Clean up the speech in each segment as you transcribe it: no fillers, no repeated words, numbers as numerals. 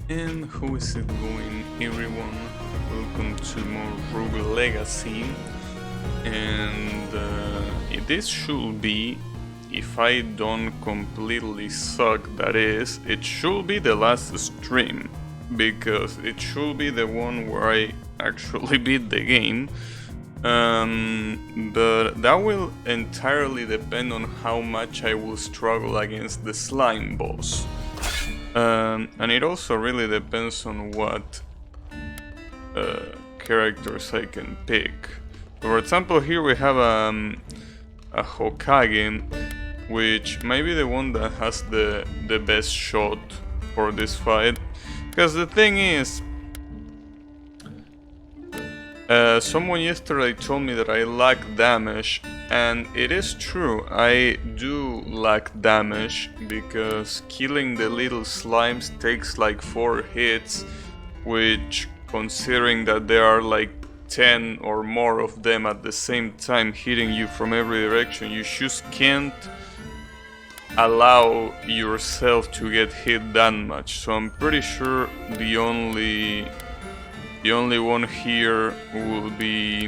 And how is it going, everyone? Welcome to more Rogue Legacy. And this should be, if I don't completely suck, that is, it should be the last stream. Because it should be the one where I actually beat the game. But that will entirely depend on how much I will struggle against the slime boss. And it also really depends on what characters I can pick. For example, here we have a Hokage, which may be the one that has the best shot for this fight. Because the thing is, someone yesterday told me that I lack damage, and it is true, I do lack damage, because killing the little slimes takes like 4 hits, which, considering that there are like 10 or more of them at the same time hitting you from every direction, you just can't allow yourself to get hit that much. So I'm pretty sure the only one here will be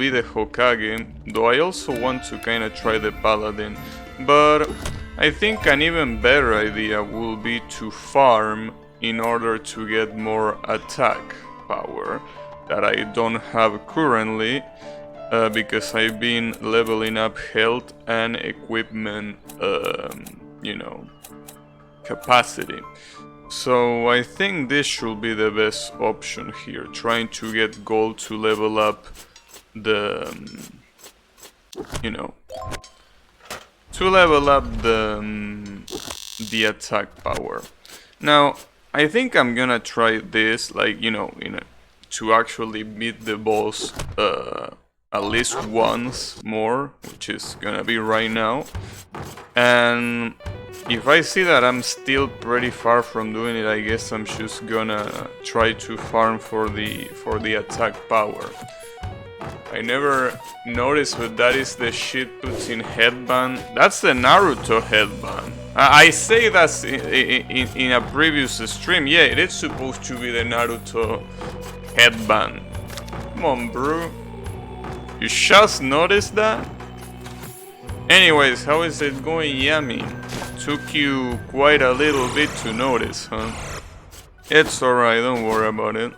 the Hokage, though I also want to kinda try the Paladin. But I think an even better idea will be to farm in order to get more attack power that I don't have currently, because I've been leveling up health and equipment, capacity. So I think this should be the best option here, trying to get gold to level up the, the attack power. Now, I think I'm gonna try this, to actually beat the boss at least once more, which is gonna be right now. And if I see that I'm still pretty far from doing it, I guess I'm just gonna try to farm for the attack power. I never noticed, but that is the shit puts in headband. That's the Naruto headband. I say that's in a previous stream. Yeah, it is supposed to be the Naruto headband. Come on, bro. You just noticed that? Anyways, how is it going, Yami? Took you quite a little bit to notice, huh? It's alright, don't worry about it.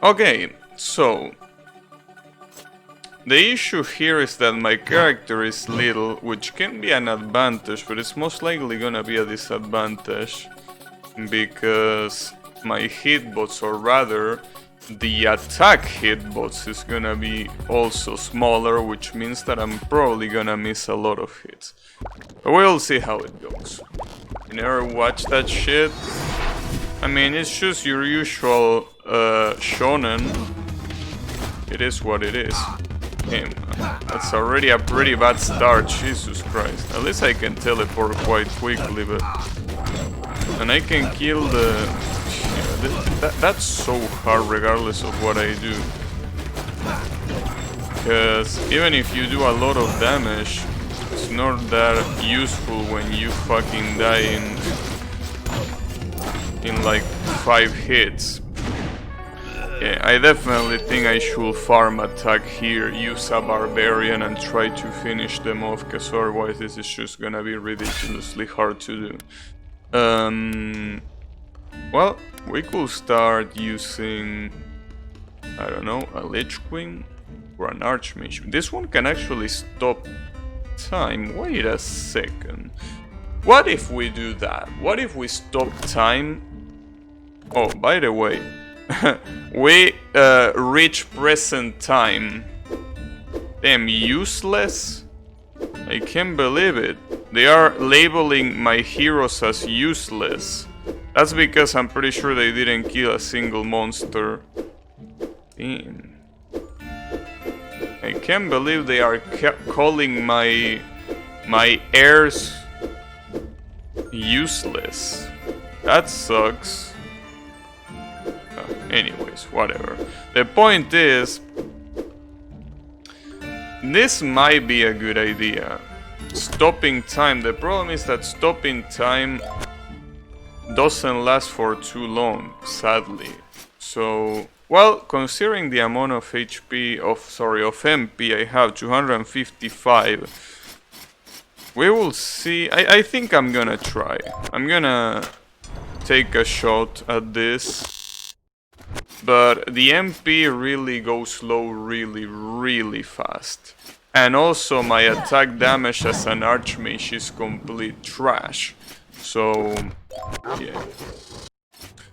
Okay, so the issue here is that my character is little, which can be an advantage, but it's most likely gonna be a disadvantage, because my hitbox, or rather the attack hitbox, is gonna be also smaller, which means that I'm probably gonna miss a lot of hits. But we'll see how it goes. You never watch that shit? I mean, it's just your usual shonen. It is what it is. Damn, that's already a pretty bad start, Jesus Christ. At least I can teleport quite quickly, but... And I can kill the... That's so hard regardless of what I do. Because even if you do a lot of damage, it's not that useful when you fucking die in like 5 hits. Yeah, I definitely think I should farm attack here, use a barbarian and try to finish them off, because otherwise this is just gonna be ridiculously hard to do. Well, we could start using, I don't know, a Lich Queen or an Archmage. This one can actually stop time. Wait a second. What if we do that? What if we stop time? Oh, by the way, we reach present time. Damn, useless? I can't believe it. They are labeling my heroes as useless. That's because I'm pretty sure they didn't kill a single monster. Damn. I can't believe they are calling my heirs useless. That sucks. Anyways, whatever. The point is, this might be a good idea. Stopping time. The problem is that stopping time doesn't last for too long, sadly. So, well, considering the amount of MP I have, 255, we will see. I think I'm gonna try. I'm gonna take a shot at this. But the MP really goes slow really fast. And also my attack damage as an Archmage is complete trash. So, yeah.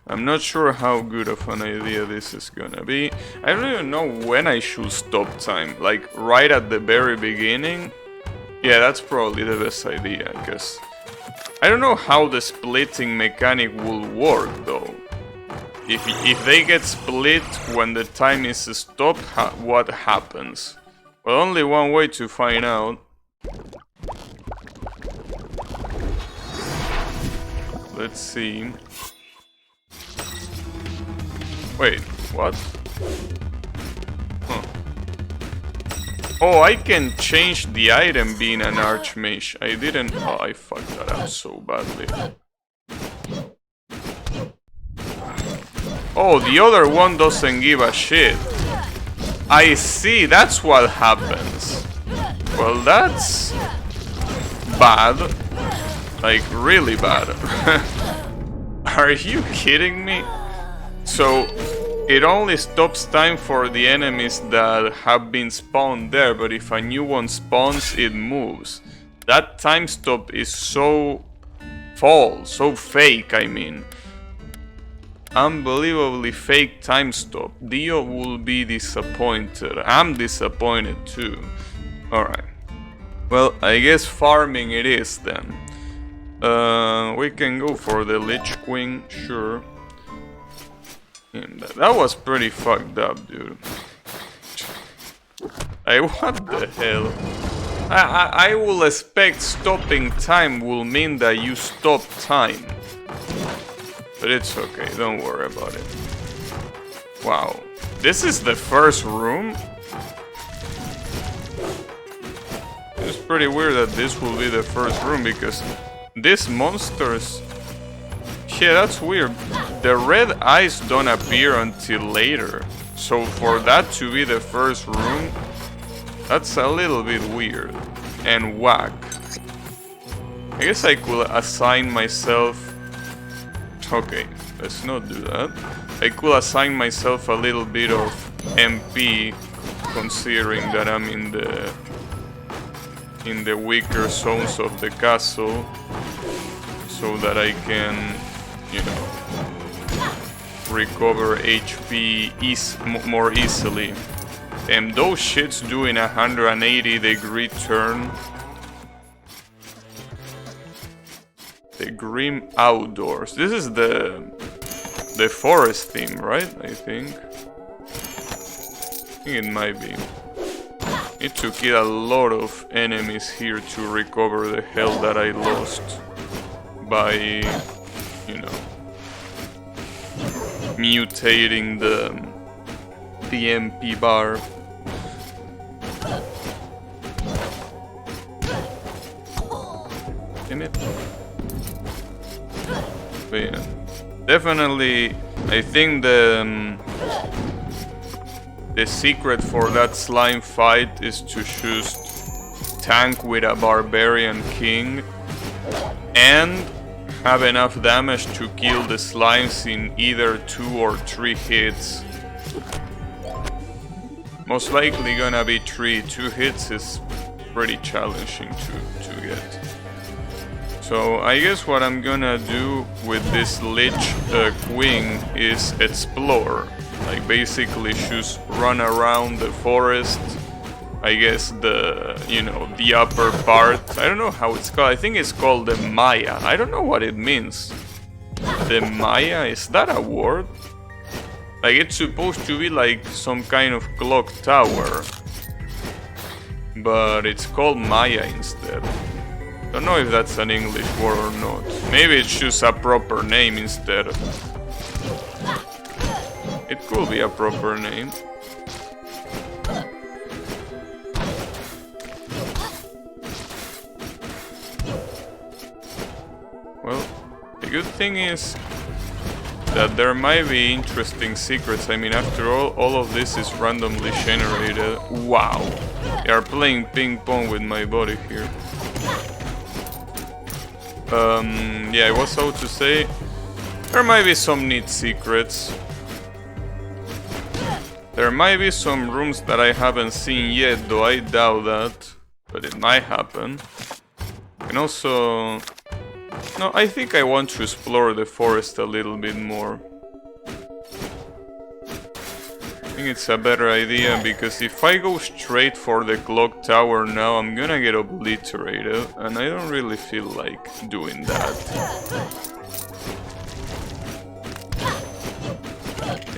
I'm not sure how good of an idea this is gonna be. I don't even know when I should stop time. Like, right at the very beginning? Yeah, that's probably the best idea, because I don't know how the splitting mechanic will work, though. If they get split when the time is stopped, what happens? Well, only one way to find out. Let's see. Wait, what? Huh. Oh, I can change the item being an Archmage. I didn't... Oh, I fucked that up so badly. Oh, the other one doesn't give a shit. I see, that's what happens. Well, that's... bad. Like, really bad. Are you kidding me? So, it only stops time for the enemies that have been spawned there, but if a new one spawns, it moves. That time stop is so false, so fake, I mean. Unbelievably fake time stop. Dio will be disappointed. I'm disappointed too. Alright. Well, I guess farming it is then. We can go for the Lich Queen, sure. That was pretty fucked up, dude. What the hell? I will expect stopping time will mean that you stop time. But it's okay, don't worry about it. Wow. This is the first room? It's pretty weird that this will be the first room because these monsters... Yeah, that's weird. The red eyes don't appear until later. So for that to be the first room, that's a little bit weird. And whack. I guess I could assign myself... Okay, let's not do that. I could assign myself a little bit of MP, considering that I'm in the weaker zones of the castle, so that I can, you know, recover HP more easily. And those shits doing a 180-degree turn. The Grim Outdoors. This is the forest theme, right? I think it might be. Need to kill a lot of enemies here to recover the health that I lost by, you know, mutating the MP bar. Damn it. But yeah, definitely, I think the secret for that slime fight is to just tank with a barbarian king and have enough damage to kill the slimes in either 2 or 3 hits. Most likely gonna be 3. 2 hits is pretty challenging to get. So I guess what I'm gonna do with this Lich Queen is explore. Like basically just run around the forest. I guess the upper part. I don't know how it's called. I think it's called the Maya. I don't know what it means. The Maya, is that a word? Like it's supposed to be like some kind of clock tower. But it's called Maya instead. Don't know if that's an English word or not. Maybe it's just a proper name instead. It could be a proper name. Well, The good thing is that there might be interesting secrets. I mean, after all of this is randomly generated. Wow, they are playing ping pong with my body here. Yeah, I was about to say, there might be some neat secrets. There might be some rooms that I haven't seen yet, though I doubt that. But it might happen. And also... No, I think I want to explore the forest a little bit more. I think it's a better idea, because if I go straight for the clock tower now, I'm gonna get obliterated, and I don't really feel like doing that.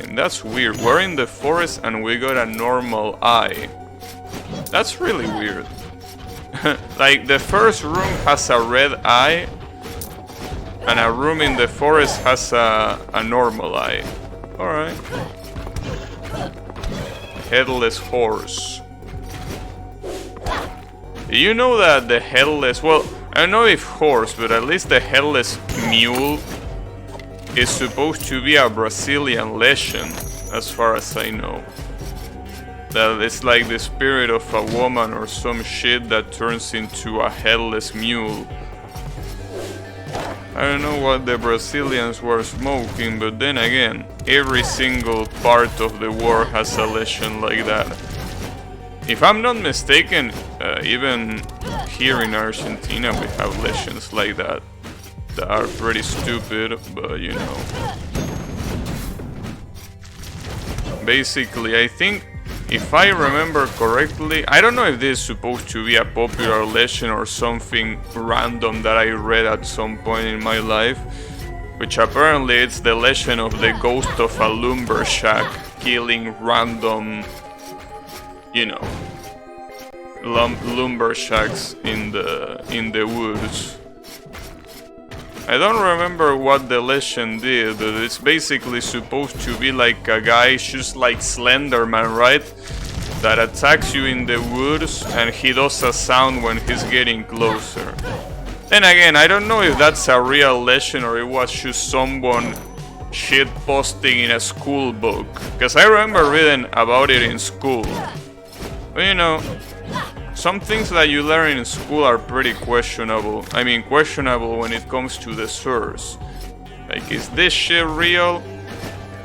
And that's weird. We're in the forest and we got a normal eye. That's really weird. Like, the first room has a red eye, and a room in the forest has a normal eye. Alright. Headless horse. You know that the headless... Well, I don't know if horse, but at least the headless mule is supposed to be a Brazilian legend, as far as I know. That it's like the spirit of a woman or some shit that turns into a headless mule. I don't know what the Brazilians were smoking, but then again, every single part of the war has a legend like that. If I'm not mistaken, even here in Argentina we have legends like that. That are pretty stupid, but you know. Basically, I think, if I remember correctly, I don't know if this is supposed to be a popular legend or something random that I read at some point in my life, which apparently it's the legend of the ghost of a lumberjack killing random, you know, lumberjacks in the woods. I don't remember what the legend did, but it's basically supposed to be like a guy just like Slenderman, right? That attacks you in the woods and he does a sound when he's getting closer. Then again, I don't know if that's a real legend or it was just someone shit posting in a school book. Because I remember reading about it in school. But you know, some things that you learn in school are pretty questionable. I mean, questionable when it comes to the source. Like, is this shit real?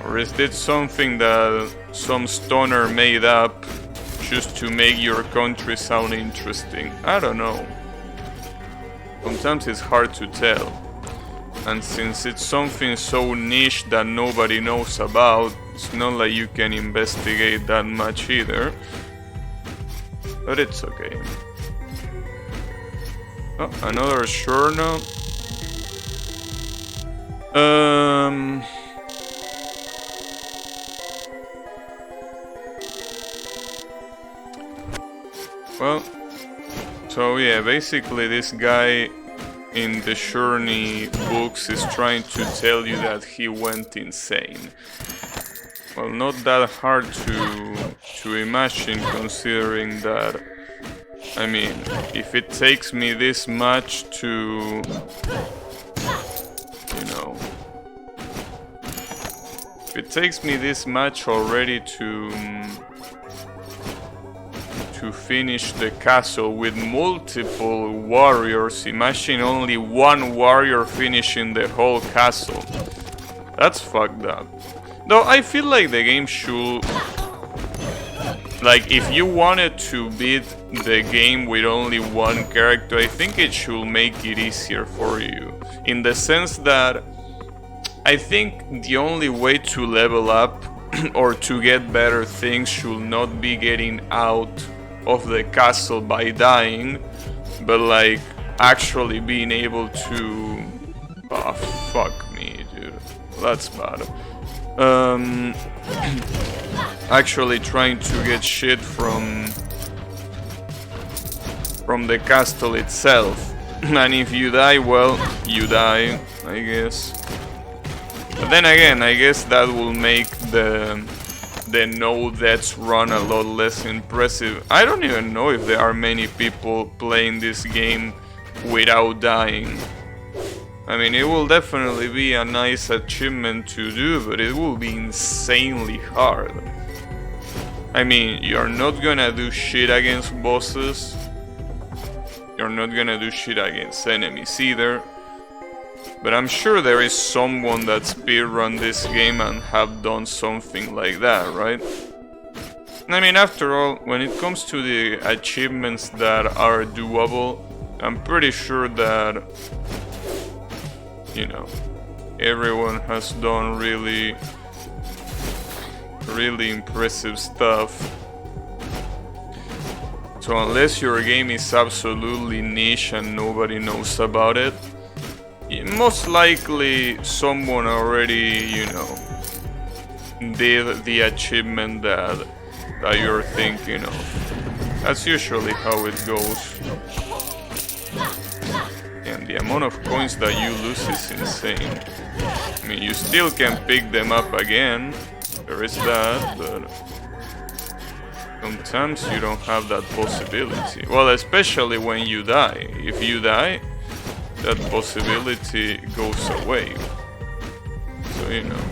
Or is this something that some stoner made up just to make your country sound interesting? I don't know. Sometimes it's hard to tell. And since it's something so niche that nobody knows about, it's not like you can investigate that much either. But it's okay. Oh, another journal. Well, so yeah, basically this guy in the Journey books is trying to tell you that he went insane. Well, not that hard to imagine, considering that, I mean, if it takes me this much to, you know, if it takes me this much already to finish the castle with multiple warriors, imagine only one warrior finishing the whole castle. That's fucked up. Though I feel like the game should... Like, if you wanted to beat the game with only one character, I think it should make it easier for you. In the sense that I think the only way to level up or to get better things should not be getting out of the castle by dying, but like actually being able to... Oh, fuck me, dude. That's bad. Actually trying to get shit from the castle itself. And if you die, well, you die, I guess. But then again, I guess that will make the no deaths run a lot less impressive. I don't even know if there are many people playing this game without dying. I mean, it will definitely be a nice achievement to do, but it will be insanely hard. I mean, you're not gonna do shit against bosses. You're not gonna do shit against enemies either. But I'm sure there is someone that speedrun this game and have done something like that, right? I mean, after all, when it comes to the achievements that are doable, I'm pretty sure that, you know, everyone has done really impressive stuff. So unless your game is absolutely niche and nobody knows about it, most likely someone already, you know, did the achievement that you're thinking of. That's usually how it goes. And the amount of coins that you lose is insane. I mean, you still can pick them up again, there is that, but sometimes you don't have that possibility. Well, especially when you die. If you die, that possibility goes away. So, you know.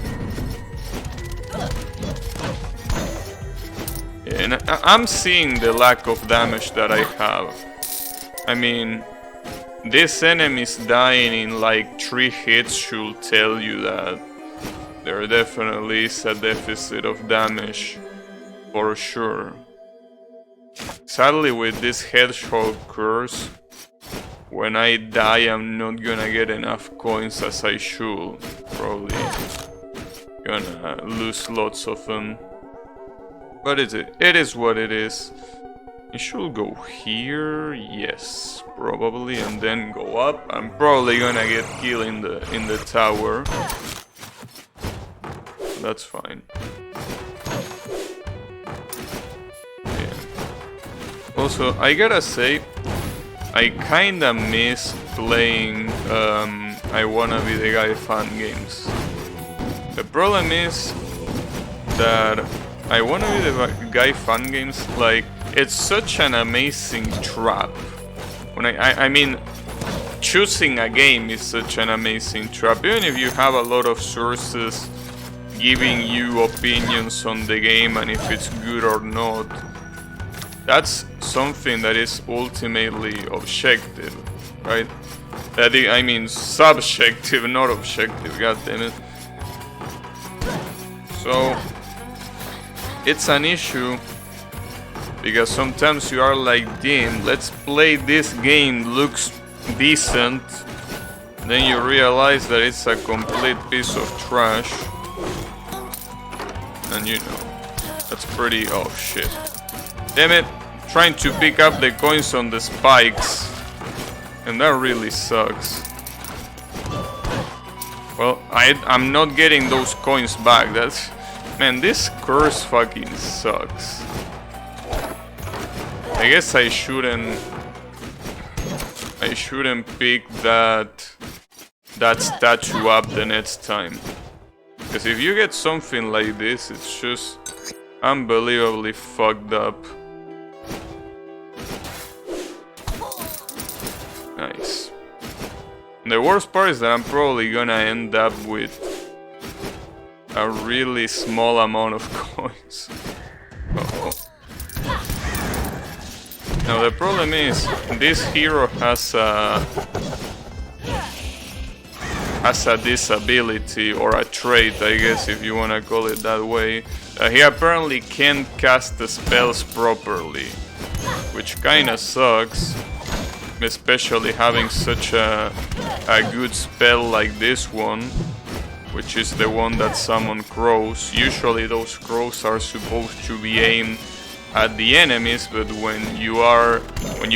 And I'm seeing the lack of damage that I have. I mean, this enemies dying in like 3 hits should tell you that there definitely is a deficit of damage, for sure. Sadly, with this hedgehog curse, when I die I'm not gonna get enough coins as I should. Probably gonna lose lots of them. But it is what it is. It should go here, yes, probably, and then go up. I'm probably gonna get killed in the tower. That's fine. Yeah. Also, I gotta say, I kinda miss playing I Wanna Be the Guy fan games. The problem is that I Wanna Be the Guy fan games, like, it's such an amazing trap. When I mean, choosing a game is such an amazing trap. Even if you have a lot of sources giving you opinions on the game and if it's good or not, that's something that is ultimately objective, right? I mean, subjective, not objective, goddammit. So, it's an issue. Because sometimes you are like, damn, let's play this game, looks decent. Then you realize that it's a complete piece of trash. And you know, that's pretty, oh shit. Damn it, trying to pick up the coins on the spikes. And that really sucks. Well, I'm not getting those coins back, that's... Man, this curse fucking sucks. I guess I shouldn't pick that statue up the next time. Because if you get something like this, it's just unbelievably fucked up. Nice. And the worst part is that I'm probably gonna end up with a really small amount of coins. Uh-oh. Now the problem is, this hero has a disability or a trait, I guess, if you wanna call it that way. He apparently can't cast the spells properly, which kinda sucks, especially having such a good spell like this one, which is the one that summons crows. Usually those crows are supposed to be aimed at the enemies, but when you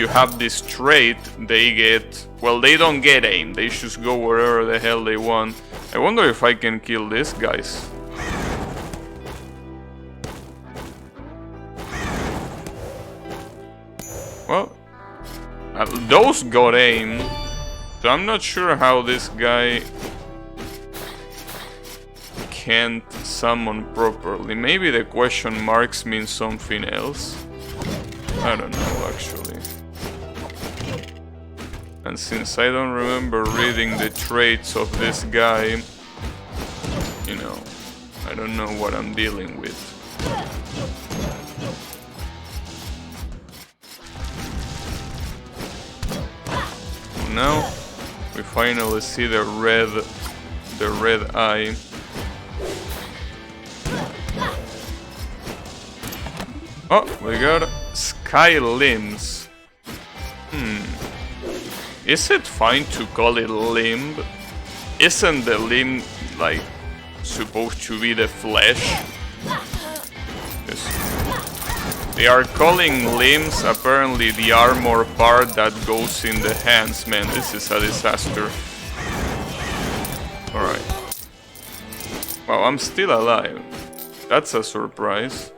have this trait, they get, well, they don't get aim, they just go wherever the hell they want. I wonder if I can kill these guys. Well, those got aim, so I'm not sure how this guy can't summon properly. Maybe the question marks mean something else. I don't know, actually. And since I don't remember reading the traits of this guy, you know, I don't know what I'm dealing with. Now we finally see the red eye. Oh, we got sky limbs. Is it fine to call it limb? Isn't the limb like supposed to be the flesh? Yes. They are calling limbs apparently the armor part that goes in the hands. Man, this is a disaster. Alright. Wow, I'm still alive. That's a surprise.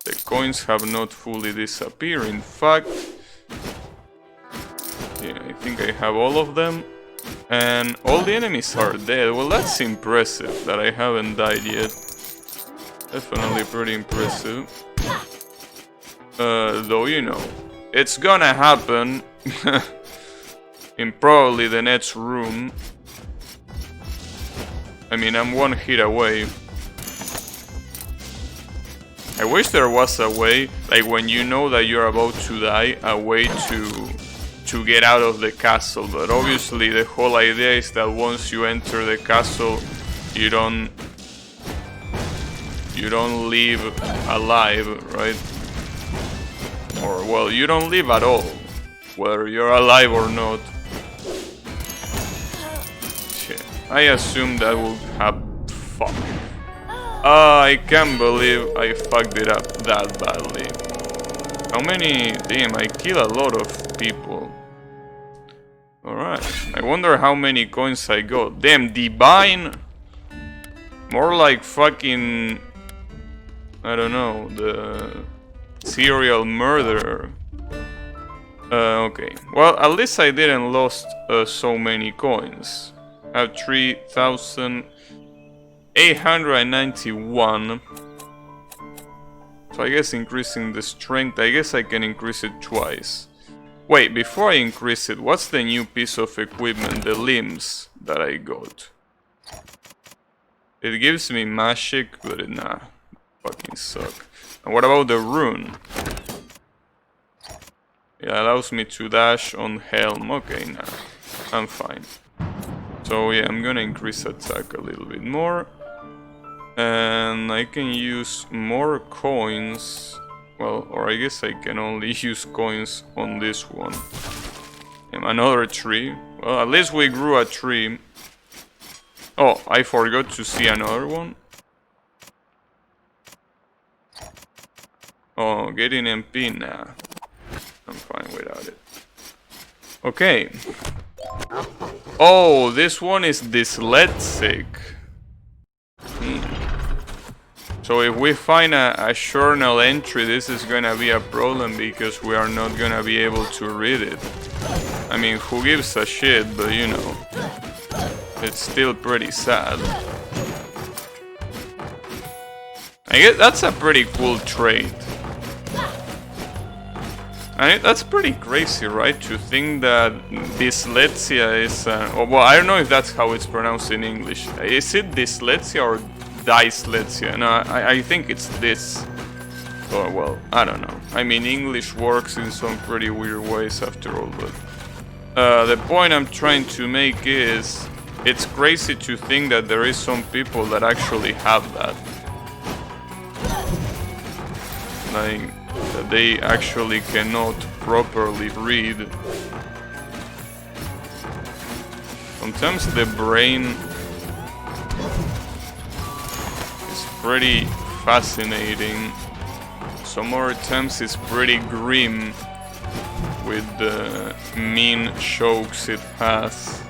The coins have not fully disappeared. In fact, yeah, I think I have all of them. And all the enemies are dead. Well, that's impressive that I haven't died yet. Definitely pretty impressive. Though, you know, it's gonna happen in probably the next room. I mean, I'm one hit away. I wish there was a way, like when you know that you're about to die, a way to get out of the castle. But obviously the whole idea is that once you enter the castle, you don't leave alive, right? Or, well, you don't live at all, whether you're alive or not. Shit. I assume that will have... Fuck. I can't believe I fucked it up that badly. How many... Damn, I kill a lot of people. Alright. I wonder how many coins I got. Damn, divine... More like fucking... I don't know, the... serial murderer. Okay. Well, at least I didn't lost so many coins. I have 3,891. So I guess increasing the strength, I guess I can increase it twice. Wait, before I increase it, what's the new piece of equipment, the limbs that I got? It gives me magic, but nah, fucking suck. And what about the rune? It allows me to dash on helm. Okay, nah, I'm fine. So yeah, I'm gonna increase attack a little bit more. And I can use more coins. Well, or I guess I can only use coins on this one. And another tree. Well, at least we grew a tree. Oh, I forgot to see another one. Oh, getting MP now. I'm fine without it. Okay. Oh, this one is dyslexic. So if we find a journal entry, this is gonna be a problem because we are not gonna be able to read it. I mean, who gives a shit, but you know, it's still pretty sad. I guess that's a pretty cool trait. And that's pretty crazy, right? To think that dyslexia is... well, I don't know if that's how it's pronounced in English. Is it dyslexia or dyslexia? No, I think it's this. Oh, well, I don't know. I mean, English works in some pretty weird ways after all, but... the point I'm trying to make is... It's crazy to think that there is some people that actually have that. Like... that they actually cannot properly read. Sometimes the brain is pretty fascinating. Some other times it's pretty grim with the mean jokes it has.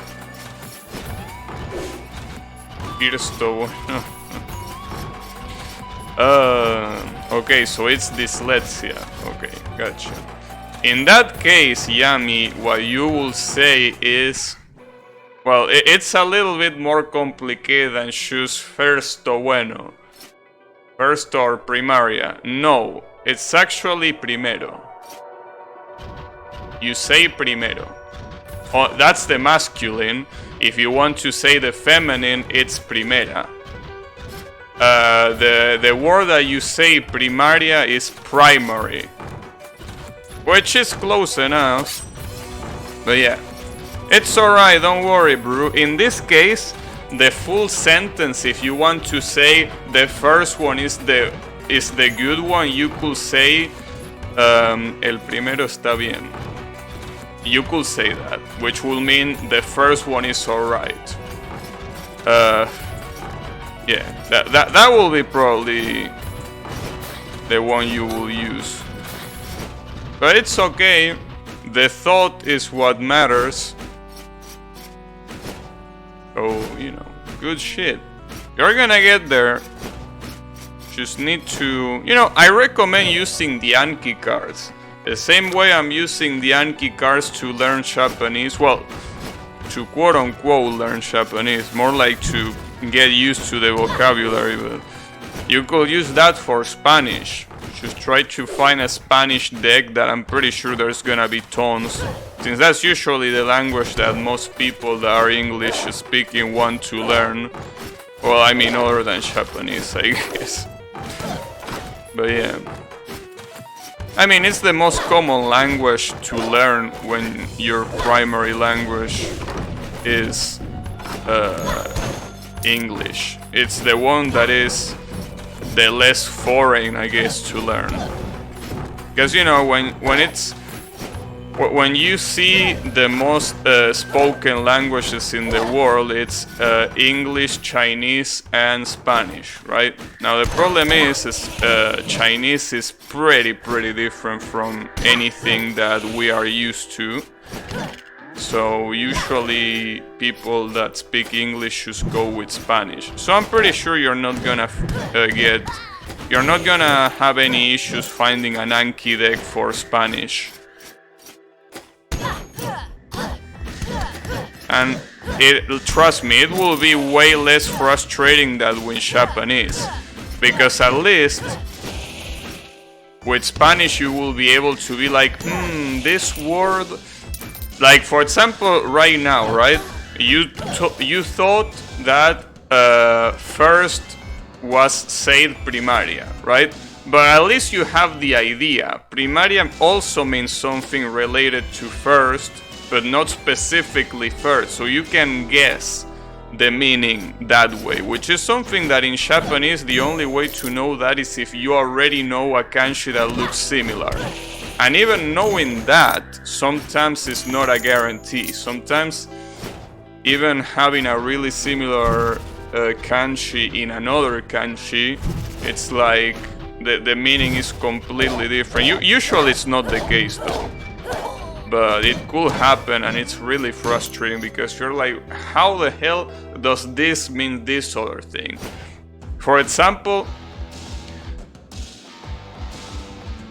Here's the one. Okay, so it's dyslexia. Okay, gotcha. In that case, Yami, what you will say is... Well, it's a little bit more complicated than choose firsto bueno. First or primaria. No, it's actually primero. you say primero. Oh, that's the masculine. If you want to say the feminine, it's primera. The word that you say primaria is primary, which is close enough. But yeah, it's alright, don't worry, bro. In this case, the full sentence, if you want to say the first one is the good one, you could say el primero está bien. You could say that, which will mean the first one is alright. Yeah, that will be probably the one you will use. But it's okay. The thought is what matters. So, you know, good shit. You're gonna get there. Just need to... You know, I recommend using the Anki cards. The same way I'm using the Anki cards to learn Japanese. Well, to quote-unquote learn Japanese. More like to get used to the vocabulary. But you could use that for Spanish. Just try to find a Spanish deck that I'm pretty sure there's gonna be tons. Since that's usually the language that most people that are English speaking want to learn. Well, I mean other than Japanese, I guess. But yeah. I mean, it's the most common language to learn when your primary language is English. It's the one that is the less foreign, I guess, to learn. Because, you know, when you see the most spoken languages in the world, it's English, Chinese, and Spanish, right? Now the problem is Chinese is pretty different from anything that we are used to. So usually people that speak English just go with Spanish. So I'm pretty sure you're not gonna have any issues finding an Anki deck for Spanish. And trust me, it will be way less frustrating than with Japanese. Because at least with Spanish you will be able to be like, this word... Like, for example, right now, right? You thought that first was said primaria, right? But at least you have the idea. Primaria also means something related to first, but not specifically first. So you can guess the meaning that way, which is something that in Japanese the only way to know that is if you already know a kanji that looks similar. And even knowing that sometimes is not a guarantee. Sometimes even having a really similar kanji in another kanji, it's like the meaning is completely different. Usually it's not the case though. But it could happen and it's really frustrating because you're like, how the hell does this mean this other thing? For example,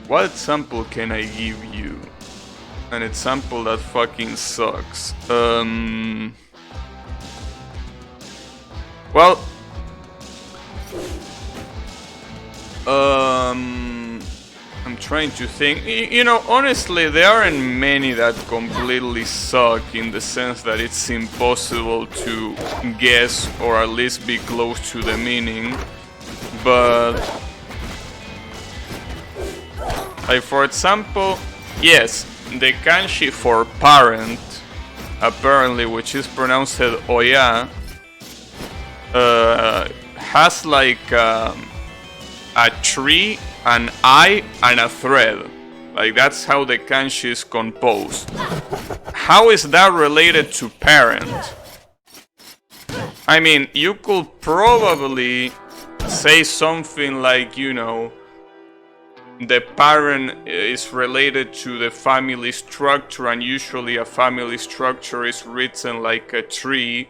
what example can I give you? An example that fucking sucks. Well, I'm trying to think. You know, honestly, there aren't many that completely suck in the sense that it's impossible to guess or at least be close to the meaning. But, like, for example, yes, the kanji for parent, apparently, which is pronounced oya, has like a tree, an eye, and a thread. Like, that's how the kanji is composed. How is that related to parent? I mean, you could probably say something like, you know, the parent is related to the family structure, and usually a family structure is written like a tree,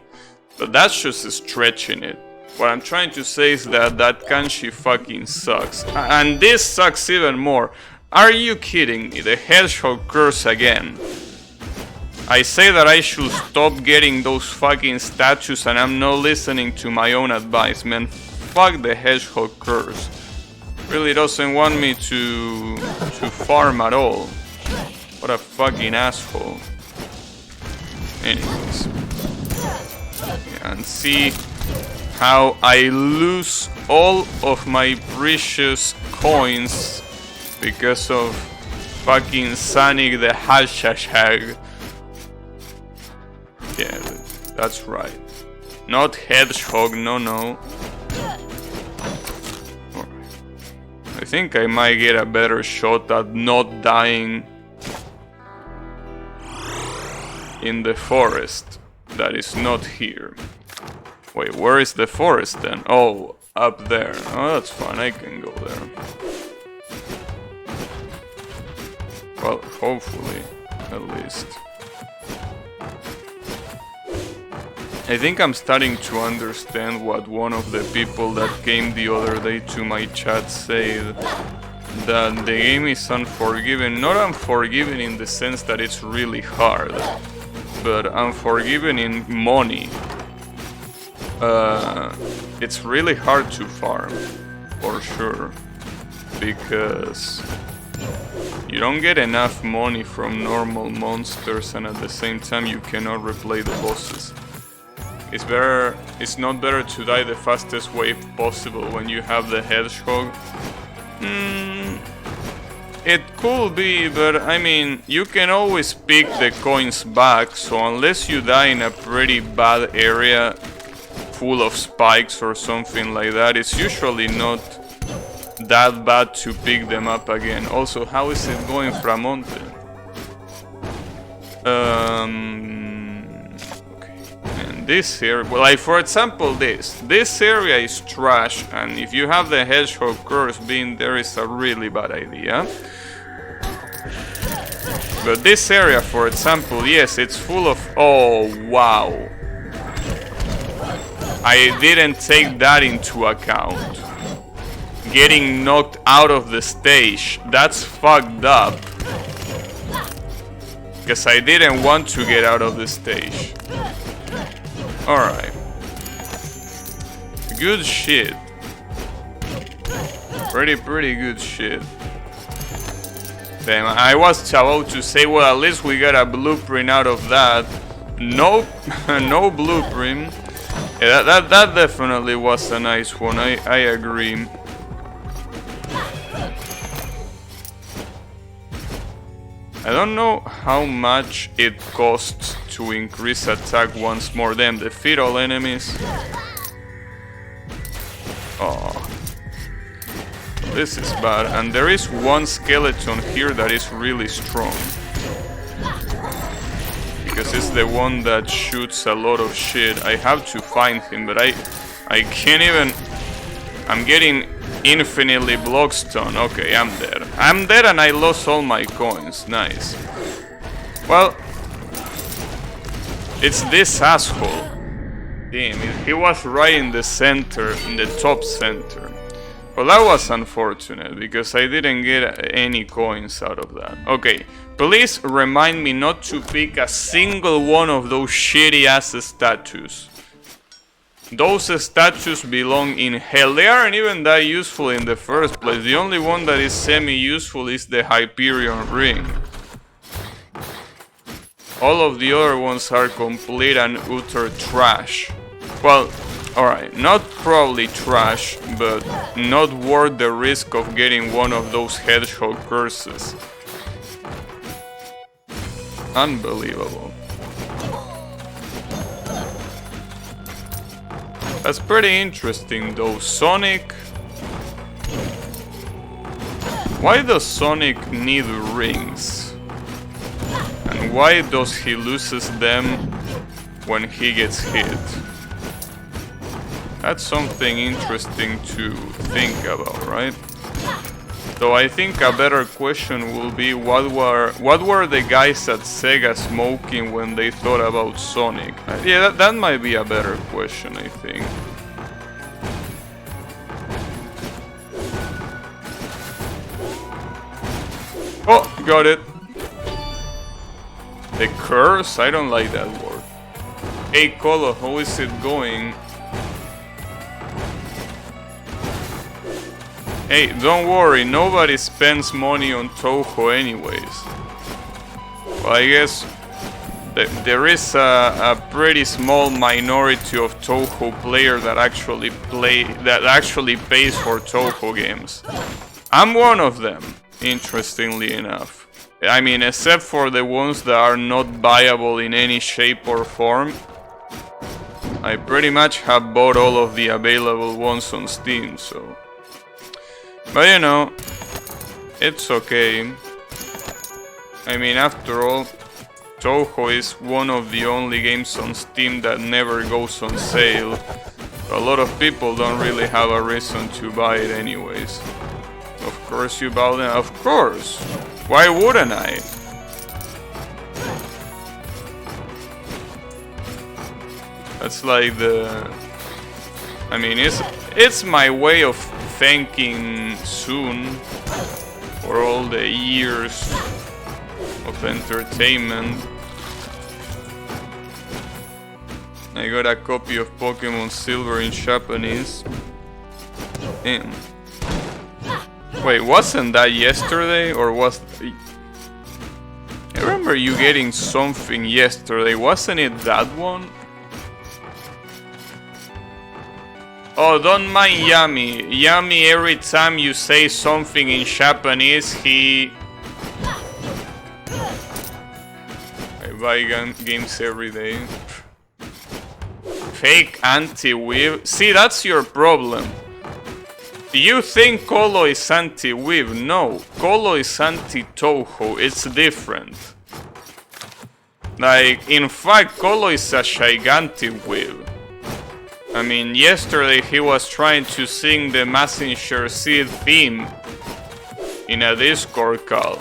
but that's just stretching it. What I'm trying to say is that that kanji fucking sucks. And this sucks even more. Are you kidding me? The hedgehog curse again. I say that I should stop getting those fucking statues and I'm not listening to my own advice, man. Fuck the hedgehog curse. Really doesn't want me to farm at all. What a fucking asshole. Anyways. And see how I lose all of my precious coins because of fucking Sonic the Hedgehog. Yeah, that's right. Not Hedgehog, no. I think I might get a better shot at not dying in the forest that is not here. Wait, where is the forest then? Oh, up there. Oh, that's fine, I can go there. Well, hopefully, at least. I think I'm starting to understand what one of the people that came the other day to my chat said. That the game is unforgiving. Not unforgiving in the sense that it's really hard, but unforgiving in money. It's really hard to farm, for sure, because you don't get enough money from normal monsters, and at the same time you cannot replay the bosses. It's not better to die the fastest way possible when you have the hedgehog. It could be, but I mean, you can always pick the coins back, so unless you die in a pretty bad area full of spikes or something like that, it's usually not that bad to pick them up again. Also, how is it going, Framonte? This here, well, like for example this area is trash, and if you have the hedgehog curse being there is a really bad idea. But this area, for example, yes, it's full of, oh wow, I didn't take that into account. Getting knocked out of the stage, that's fucked up, because I didn't want to get out of the stage. Alright. Good shit. Pretty good shit. Damn, I was about to say, well, at least we got a blueprint out of that. Nope, no blueprint. Yeah, that definitely was a nice one, I agree. I don't know how much it costs to increase attack once more. Then defeat all enemies. Oh, this is bad. And there is one skeleton here that is really strong, because it's the one that shoots a lot of shit. I have to find him, but I can't even. I'm getting infinitely block stun. Okay, I'm dead. I'm dead and I lost all my coins. Nice. Well, it's this asshole. Damn, he was right in the center, in the top center. Well, that was unfortunate, because I didn't get any coins out of that. Okay, please remind me not to pick a single one of those shitty ass statues. Those statues belong in hell. They aren't even that useful in the first place. The only one that is semi-useful is the Hyperion Ring. All of the other ones are complete and utter trash. Well, alright, not probably trash, but not worth the risk of getting one of those hedgehog curses. Unbelievable. That's pretty interesting though. Sonic... Why does Sonic need rings? And why does he loses them when he gets hit? That's something interesting to think about, right? So I think a better question will be, what were the guys at Sega smoking when they thought about Sonic? Yeah, that might be a better question, I think. Oh, got it. The curse? I don't like that word. Hey Colo, how is it going? Hey, don't worry, nobody spends money on Touhou anyways. Well, I guess there is a pretty small minority of Touhou players that actually pays for Touhou games. I'm one of them, interestingly enough. I mean, except for the ones that are not viable in any shape or form. I pretty much have bought all of the available ones on Steam, so... But you know, it's okay. I mean, after all, Touhou is one of the only games on Steam that never goes on sale. A lot of people don't really have a reason to buy it anyways. Of course you buy them, of course! Why wouldn't I? That's like the... I mean, it's my way of thanking Soon for all the years of entertainment. I got a copy of Pokemon Silver in Japanese. And wait, wasn't that yesterday, or was... I remember you getting something yesterday, wasn't it that one? Oh, don't mind Yami. Yami, every time you say something in Japanese, I buy games every day. Fake anti-weave. See, that's your problem. You think Colo is anti-weave? No, Colo is anti-Touhou. It's different. Like, in fact, Colo is a gigantic weave. I mean, yesterday he was trying to sing the Messenger Seed theme in a Discord call.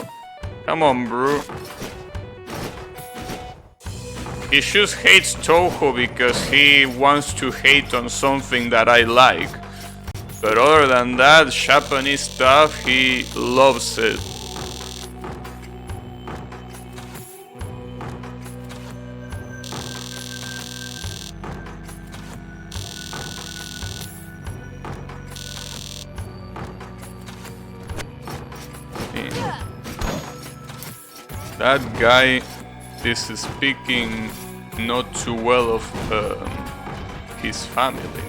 Come on, bro. He just hates Touhou because he wants to hate on something that I like. But other than that, Japanese stuff, he loves it. That guy is speaking not too well of his family.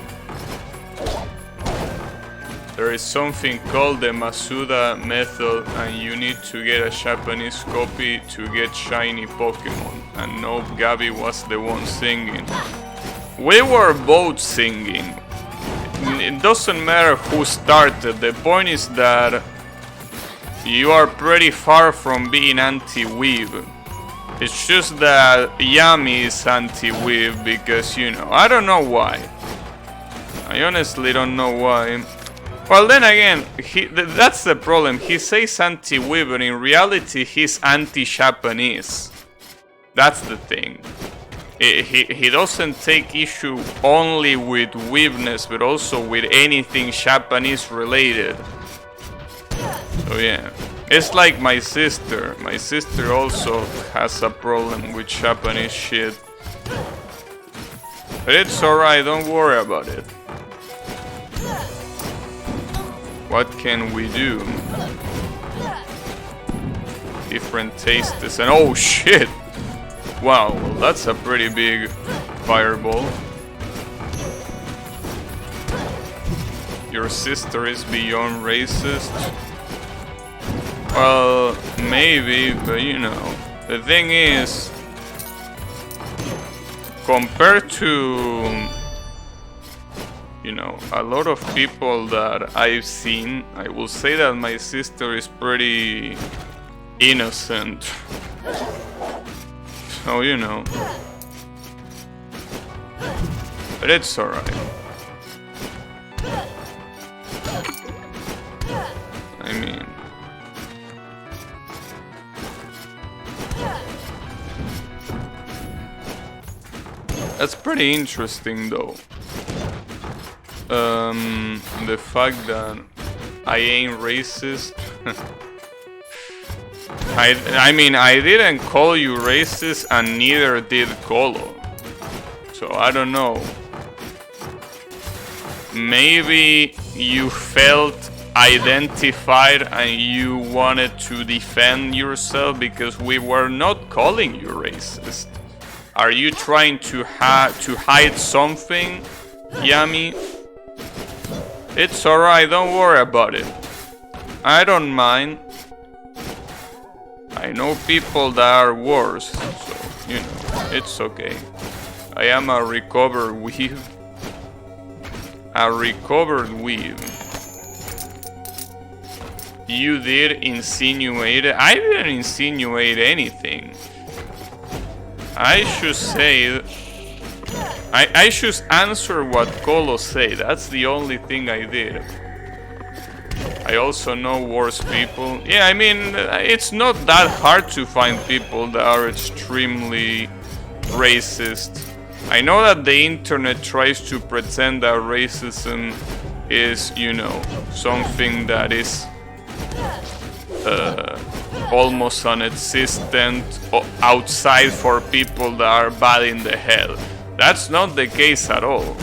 There is something called the Masuda method, and you need to get a Japanese copy to get shiny Pokemon. And no, Gabby was the one singing. We were both singing. It doesn't matter who started, the point is that you are pretty far from being anti-weave. It's just that Yami is anti-weave because, you know, I don't know why. I honestly don't know why. Well, then again, that's the problem. He says anti-weave, but in reality he's anti-Japanese. That's the thing. He doesn't take issue only with weaveness, but also with anything Japanese related. So yeah, it's like my sister. My sister also has a problem with Japanese shit. But it's alright, don't worry about it. What can we do? Different tastes and oh shit! Wow, well, that's a pretty big fireball. Your sister is beyond racist? Well, maybe, but you know, the thing is, compared to, you know, a lot of people that I've seen, I will say that my sister is pretty innocent. So, you know, but it's alright. I mean, that's pretty interesting though. The fact that I ain't racist. I mean, I didn't call you racist and neither did Colo. So I don't know. Maybe you felt identified and you wanted to defend yourself because we were not calling you racist. Are you trying to hide something, Yami? It's alright, don't worry about it. I don't mind. I know people that are worse, so, you know, it's okay. I am a recovered weave. A recovered weave. You did insinuate it? I didn't insinuate anything. I should say... I should answer what Colo said. That's the only thing I did. I also know worse people. Yeah, I mean, it's not that hard to find people that are extremely racist. I know that the internet tries to pretend that racism is, you know, something that is almost non-existent outside for people that are bad in the head. That's not the case at all.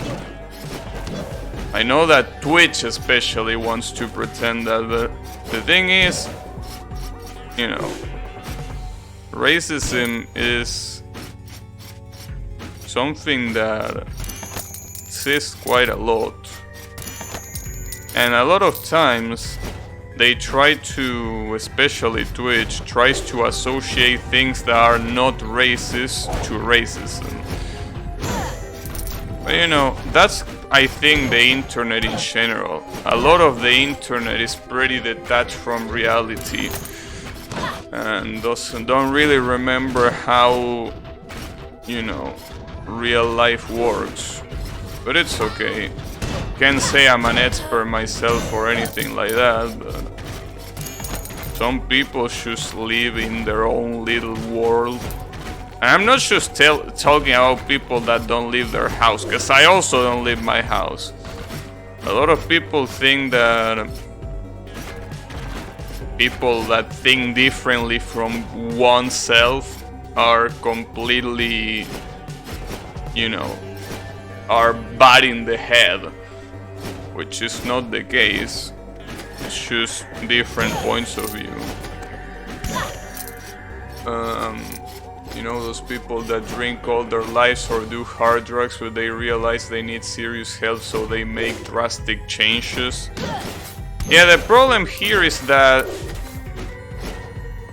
I know that Twitch especially wants to pretend that, but the thing is, you know, racism is something that exists quite a lot. And a lot of times they try to, especially Twitch, tries to associate things that are not racist to racism. But you know, that's, I think, the internet in general. A lot of the internet is pretty detached from reality and don't really remember how, you know, real life works. But it's okay. Can't say I'm an expert myself or anything like that, but some people just live in their own little world. And I'm not just talking about people that don't leave their house, because I also don't leave my house. A lot of people think that people that think differently from oneself are completely, you know, are bad in the head, which is not the case. It's just different points of view. You know, those people that drink all their lives or do hard drugs, but they realize they need serious help, so they make drastic changes. Yeah, the problem here is that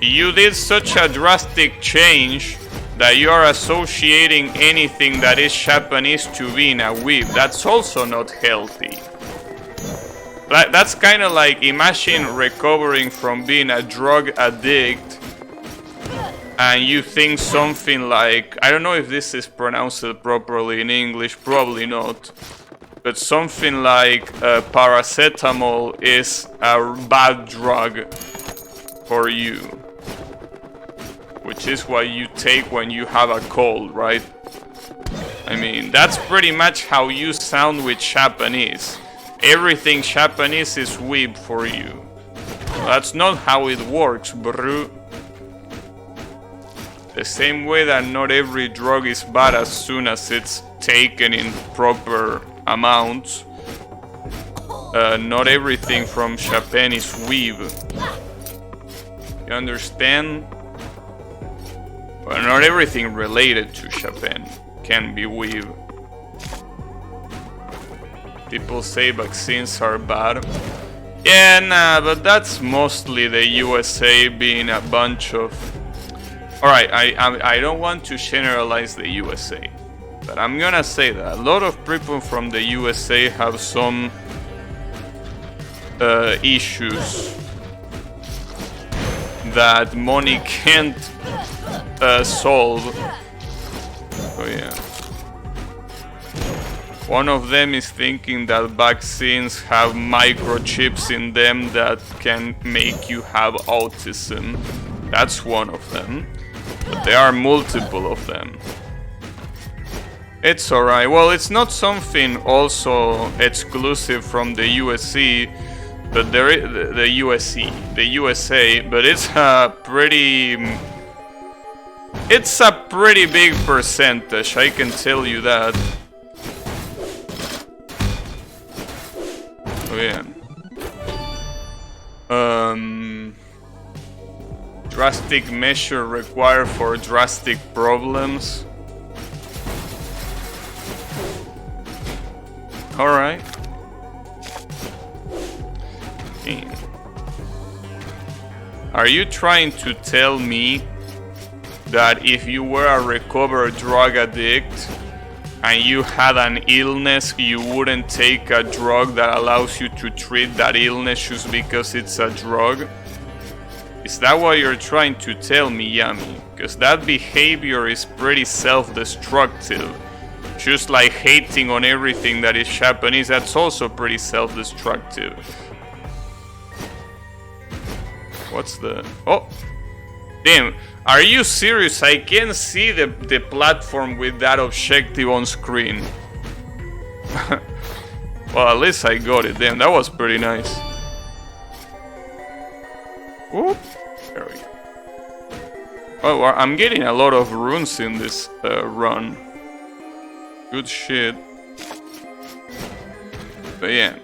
you did such a drastic change that you are associating anything that is Japanese to being a weeb. That's also not healthy. That's kind of like, imagine recovering from being a drug addict and you think something like, I don't know if this is pronounced properly in English, probably not, but something like paracetamol is a bad drug for you, which is what you take when you have a cold, right? I mean, that's pretty much how you sound with Japanese. Everything Japanese is weeb for you. That's not how it works, bro. The same way that not every drug is bad as soon as it's taken in proper amounts. Not everything from Japan is weeb. You understand? Well, not everything related to Japan can be weeb. People say vaccines are bad. Yeah, nah, but that's mostly the USA being a bunch of... Alright, I don't want to generalize the USA, but I'm gonna say that a lot of people from the USA have some issues that money can't solve. Oh yeah. One of them is thinking that vaccines have microchips in them that can make you have autism. That's one of them. But there are multiple of them. It's alright. Well, it's not something also exclusive from the USA, but there is the USA, but it's a pretty big percentage, I can tell you that. Oh yeah. Drastic measure required for drastic problems. Alright. Are you trying to tell me that if you were a recovered drug addict and you had an illness, you wouldn't take a drug that allows you to treat that illness just because it's a drug? Is that what you're trying to tell me, Yami? Because that behavior is pretty self-destructive. Just like hating on everything that is Japanese, that's also pretty self-destructive. What's the... Oh! Damn, are you serious? I can't see the platform with that objective on screen. Well, at least I got it. Damn, that was pretty nice. Whoop. There we go. Oh, well, I'm getting a lot of runes in this run. Good shit. But yeah.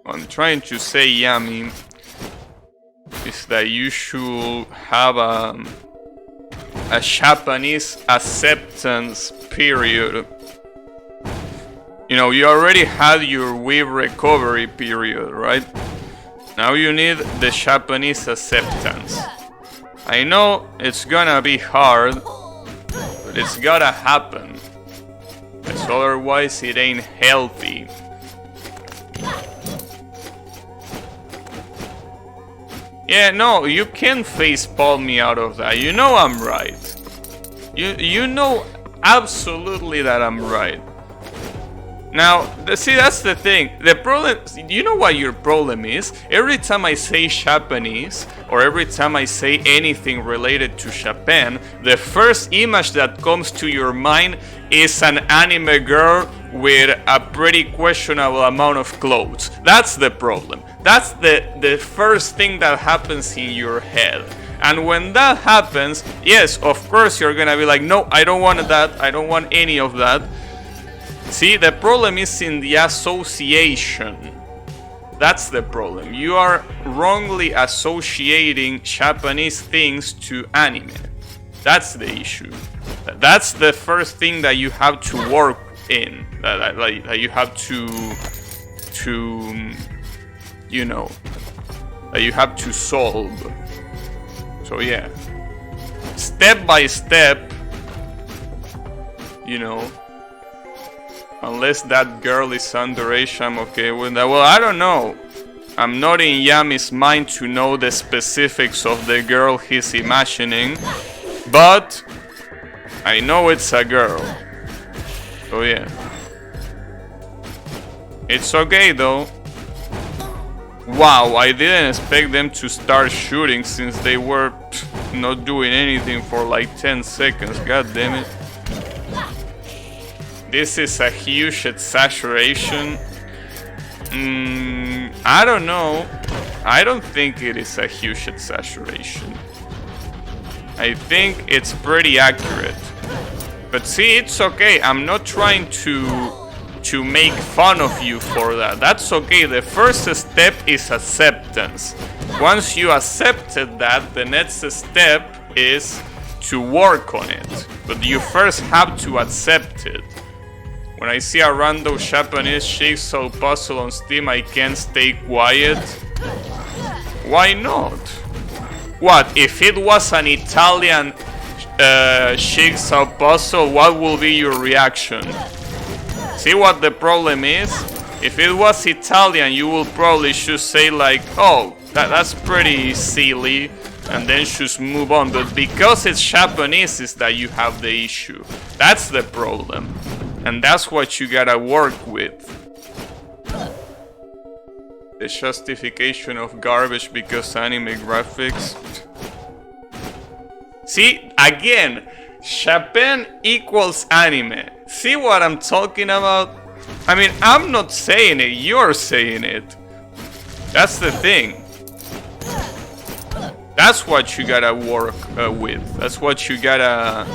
What I'm trying to say, Yami, is that you should have a Japanese acceptance period. You know, you already had your weave recovery period, right? Now you need the Japanese acceptance. I know it's gonna be hard, but it's gotta happen. Because otherwise it ain't healthy. Yeah, no, you can't facepalm me out of that. You know I'm right. You know absolutely that I'm right. Now, see, that's the thing. The problem, you know what your problem is? Every time I say Japanese, or every time I say anything related to Japan, the first image that comes to your mind is an anime girl with a pretty questionable amount of clothes. That's the problem. That's the first thing that happens in your head. And when that happens, yes, of course you're gonna be like, no, I don't want that, I don't want any of that. See, the problem is in the association. That's the problem. You are wrongly associating Japanese things to anime. That's the issue. That's the first thing that you have to work in. That you have to you know, that you have to solve. So yeah, step by step, you know. Unless that girl is underage, I'm okay with that. Well, I don't know. I'm not in Yami's mind to know the specifics of the girl he's imagining. But I know it's a girl. So yeah. It's okay though. Wow, I didn't expect them to start shooting since they were not doing anything for like 10 seconds. God damn it. This is a huge exaggeration. I don't know. I don't think it is a huge exaggeration. I think it's pretty accurate. But see, it's okay. I'm not trying to make fun of you for that. That's okay. The first step is acceptance. Once you accepted that, the next step is to work on it. But you first have to accept it. When I see a random Japanese jigsaw puzzle on Steam, I can't stay quiet. Why not? What, if it was an Italian jigsaw puzzle, what will be your reaction? See what the problem is? If it was Italian, you will probably just say like, oh, that's pretty silly, and then just move on. But because it's Japanese, is that you have the issue. That's the problem. And that's what you gotta work with. The justification of garbage because anime graphics. See, again, Japan equals anime. See what I'm talking about? I mean, I'm not saying it, you're saying it. That's the thing. That's what you gotta work with. That's what you gotta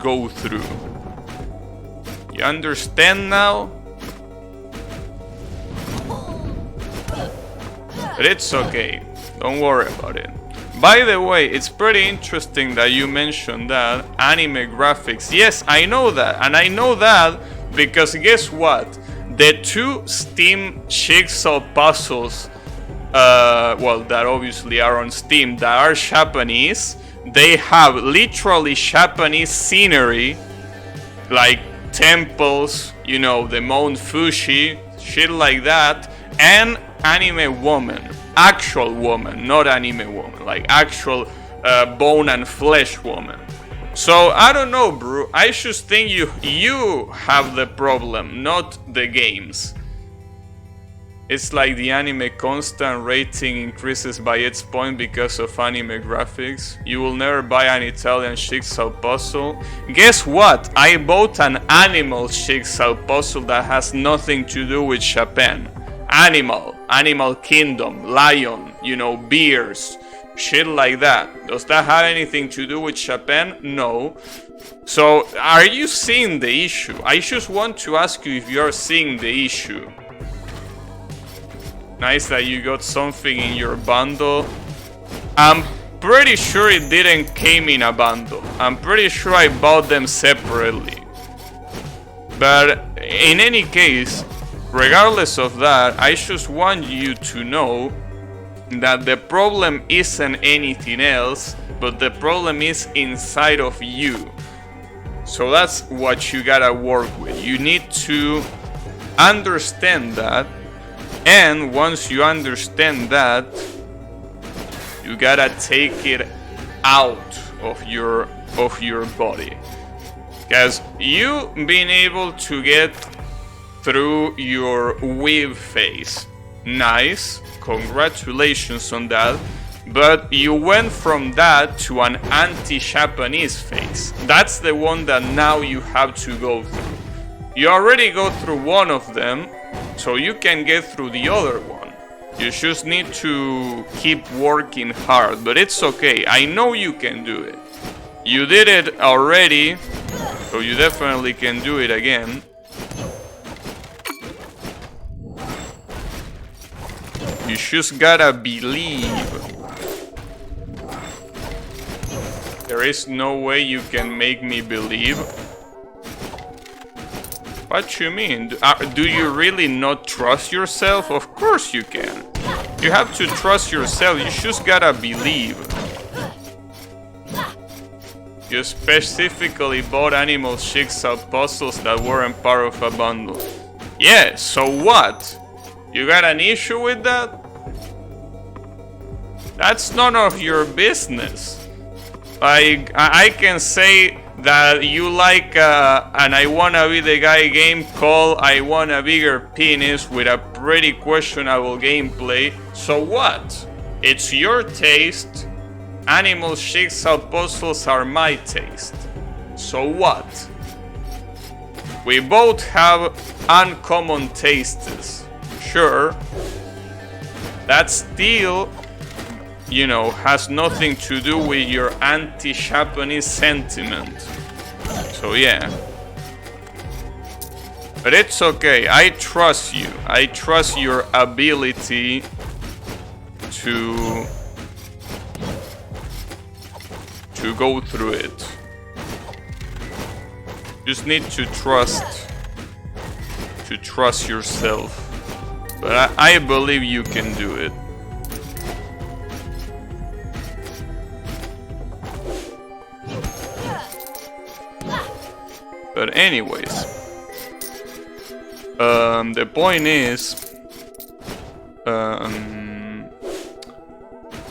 go through. You understand now? But it's okay. Don't worry about it. By the way, it's pretty interesting that you mentioned that anime graphics. Yes, I know that. And I know that because guess what? The 2 Steam jigsaw puzzles, well, that obviously are on Steam, that are Japanese, they have literally Japanese scenery, like temples, you know, the Mount Fuji, shit like that, and anime woman. Actual woman, not anime woman, like actual bone and flesh woman. So I don't know, bro. I just think you have the problem, not the games. It's like the anime constant rating increases by its point because of anime graphics. You will never buy an Italian jigsaw puzzle. Guess what? I bought an animal jigsaw puzzle that has nothing to do with Japan. Animal kingdom, lion, you know, bears, shit like that. Does that have anything to do with Japan? No. So, are you seeing the issue? I just want to ask you if you're seeing the issue. Nice that you got something in your bundle. I'm pretty sure it didn't came in a bundle. I'm pretty sure I bought them separately. But in any case, regardless of that, I just want you to know that the problem isn't anything else, but the problem is inside of you. So that's what you gotta work with. You need to understand that, and once you understand that, you gotta take it out of your body. Because you being able to get through your weeb phase, nice, congratulations on that, but you went from that to an anti-Japanese phase. That's the one that now you have to go through. You already go through one of them, so you can get through the other one. You just need to keep working hard, but it's okay. I know you can do it. You did it already, so you definitely can do it again. You just gotta believe. There is no way you can make me believe. What you mean? Do you really not trust yourself? Of course you can. You have to trust yourself. You just gotta believe. You specifically bought animal jigsaw puzzles that weren't part of a bundle. Yeah, so what? You got an issue with that? That's none of your business. Like, I can say that you like an I Wanna Be the Guy game called I Want a Bigger Penis with a pretty questionable gameplay. So what? It's your taste. Animal jigsaw puzzles are my taste. So what? We both have uncommon tastes. Sure. That still, you know, has nothing to do with your anti-Japanese sentiment. So yeah. But it's okay. I trust you. I trust your ability to go through it. Just need to trust yourself. But I believe you can do it. But anyways, the point is,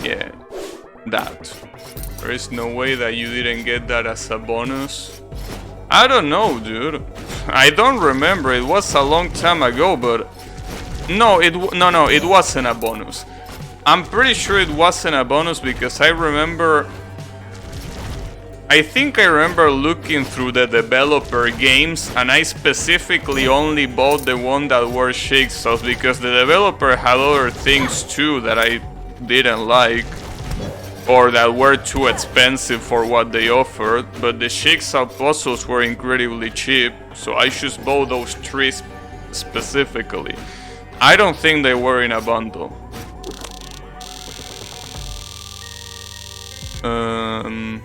yeah, that. There is no way that you didn't get that as a bonus. I don't know, dude. I don't remember. It was a long time ago, but no, it wasn't a bonus. I'm pretty sure it wasn't a bonus because I think I remember looking through the developer games, and I specifically only bought the one that were jigsaws because the developer had other things too that I didn't like, or that were too expensive for what they offered, but the jigsaw puzzles were incredibly cheap, so I just bought those 3 specifically. I don't think they were in a bundle. Um...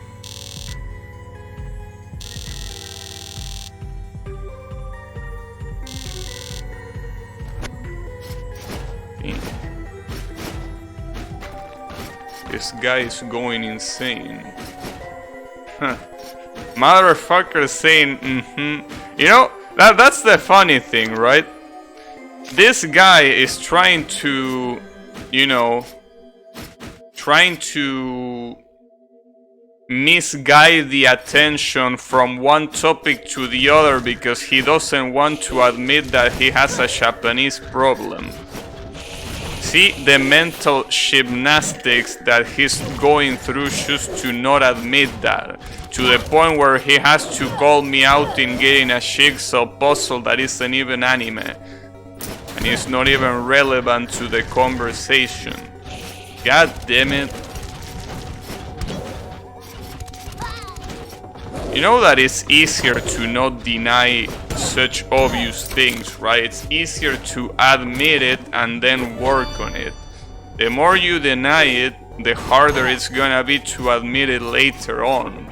This guy is going insane. Huh. Motherfucker saying, You know, that's the funny thing, right? This guy is trying to, you know, misguide the attention from one topic to the other because he doesn't want to admit that he has a Japanese problem. See the mental gymnastics that he's going through just to not admit that. To the point where he has to call me out in getting a jigsaw puzzle that isn't even anime. And it's not even relevant to the conversation. God damn it. You know that it's easier to not deny such obvious things, right? It's easier to admit it and then work on it. The more you deny it, the harder it's gonna be to admit it later on.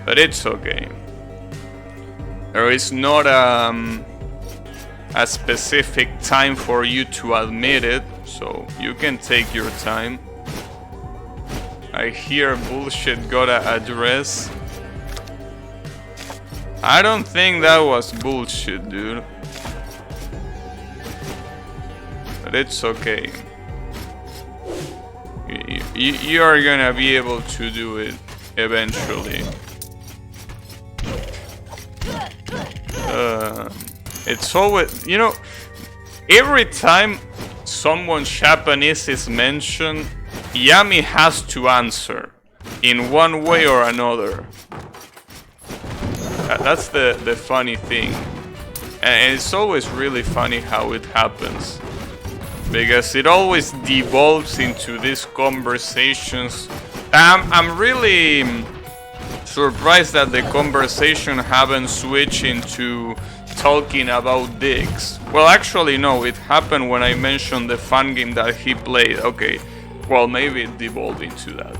But it's okay. There is not a specific time for you to admit it, so you can take your time. I hear bullshit got an address. I don't think that was bullshit, dude. But it's okay. You are gonna be able to do it eventually. It's always, you know, every time someone Japanese is mentioned, Yami has to answer in one way or another. That's the funny thing. And it's always really funny how it happens. Because it always devolves into these conversations. I'm really surprised that the conversation haven't switched into talking about dicks. Well, actually no, it happened when I mentioned the fun game that he played. Okay, well maybe it devolved into that.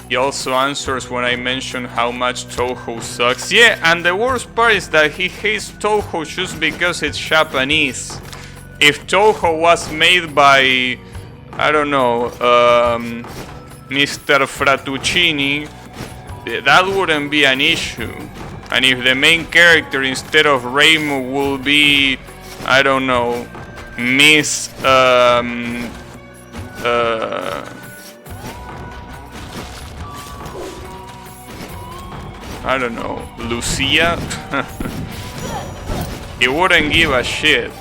He also answers when I mention how much Touhou sucks. Yeah, and the worst part is that he hates Touhou just because it's Japanese. If Touhou was made by, I don't know, Mr. Frattuccini, that wouldn't be an issue. And if the main character instead of Reimu will be, I don't know, Miss, I don't know, Lucia? He wouldn't give a shit.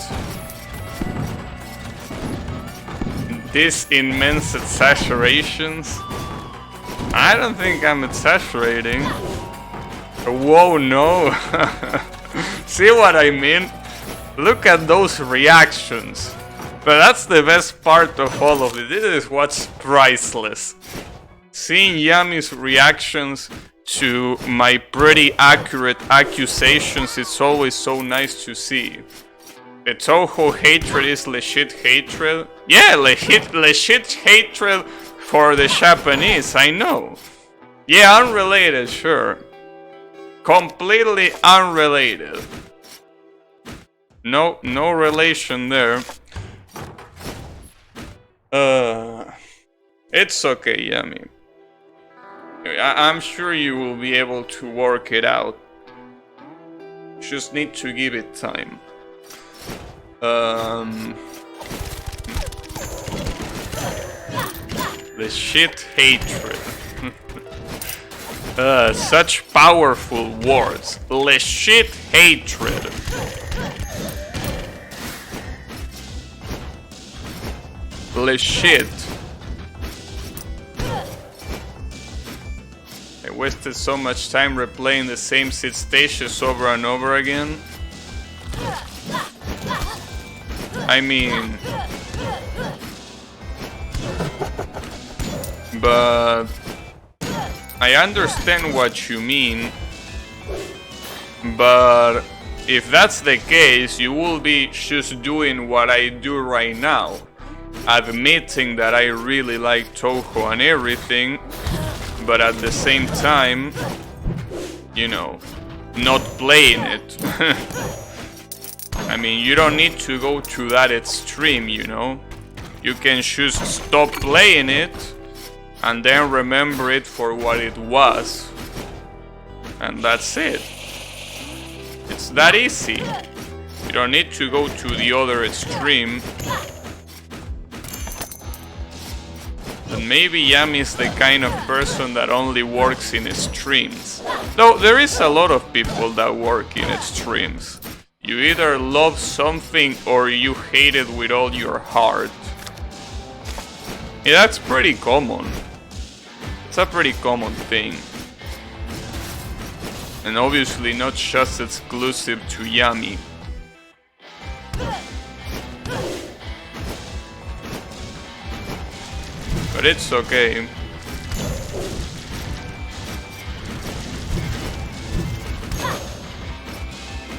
These immense exaggerations? I don't think I'm exaggerating. Whoa, no. See what I mean? Look at those reactions. But that's the best part of all of it. This is what's priceless. Seeing Yami's reactions to my pretty accurate accusations, it's always so nice to see. The Touhou hatred is legit hatred. Yeah, legit hatred for the Japanese, I know. Yeah, unrelated, sure. Completely unrelated. No relation there. It's okay, Yami. I'm sure you will be able to work it out. Just need to give it time. The shit hatred. Such powerful words. Legit hatred. Legit. I wasted so much time replaying the same stages over and over again. I mean... But... I understand what you mean. But... If that's the case, you will be just doing what I do right now. admitting that I really like Touhou and everything, but at the same time, you know, not playing it. I mean, you don't need to go to that extreme, you know. You can just stop playing it and then remember it for what it was. And that's it. It's that easy. You don't need to go to the other extreme. And maybe Yami is the kind of person that only works in extremes. Though there is a lot of people that work in extremes. You either love something or you hate it with all your heart. Yeah, that's pretty common. It's a pretty common thing. And obviously not just exclusive to Yami. But it's okay.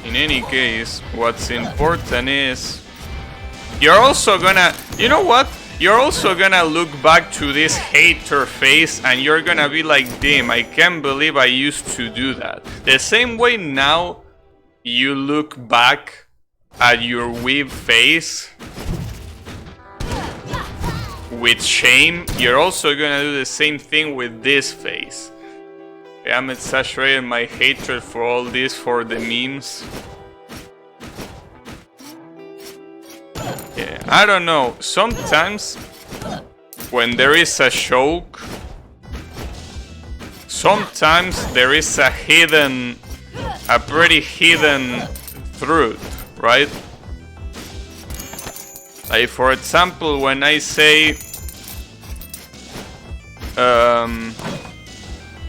In any case, what's important is you're also gonna, you know what? You're also gonna look back to this hater face and you're gonna be like, damn, I can't believe I used to do that. The same way now you look back at your weeb face with shame, you're also gonna do the same thing with this face. I'm exaggerating my hatred for all this for the memes. Yeah, I don't know. Sometimes when there is a joke, sometimes there is a pretty hidden truth, right? Like for example, when I say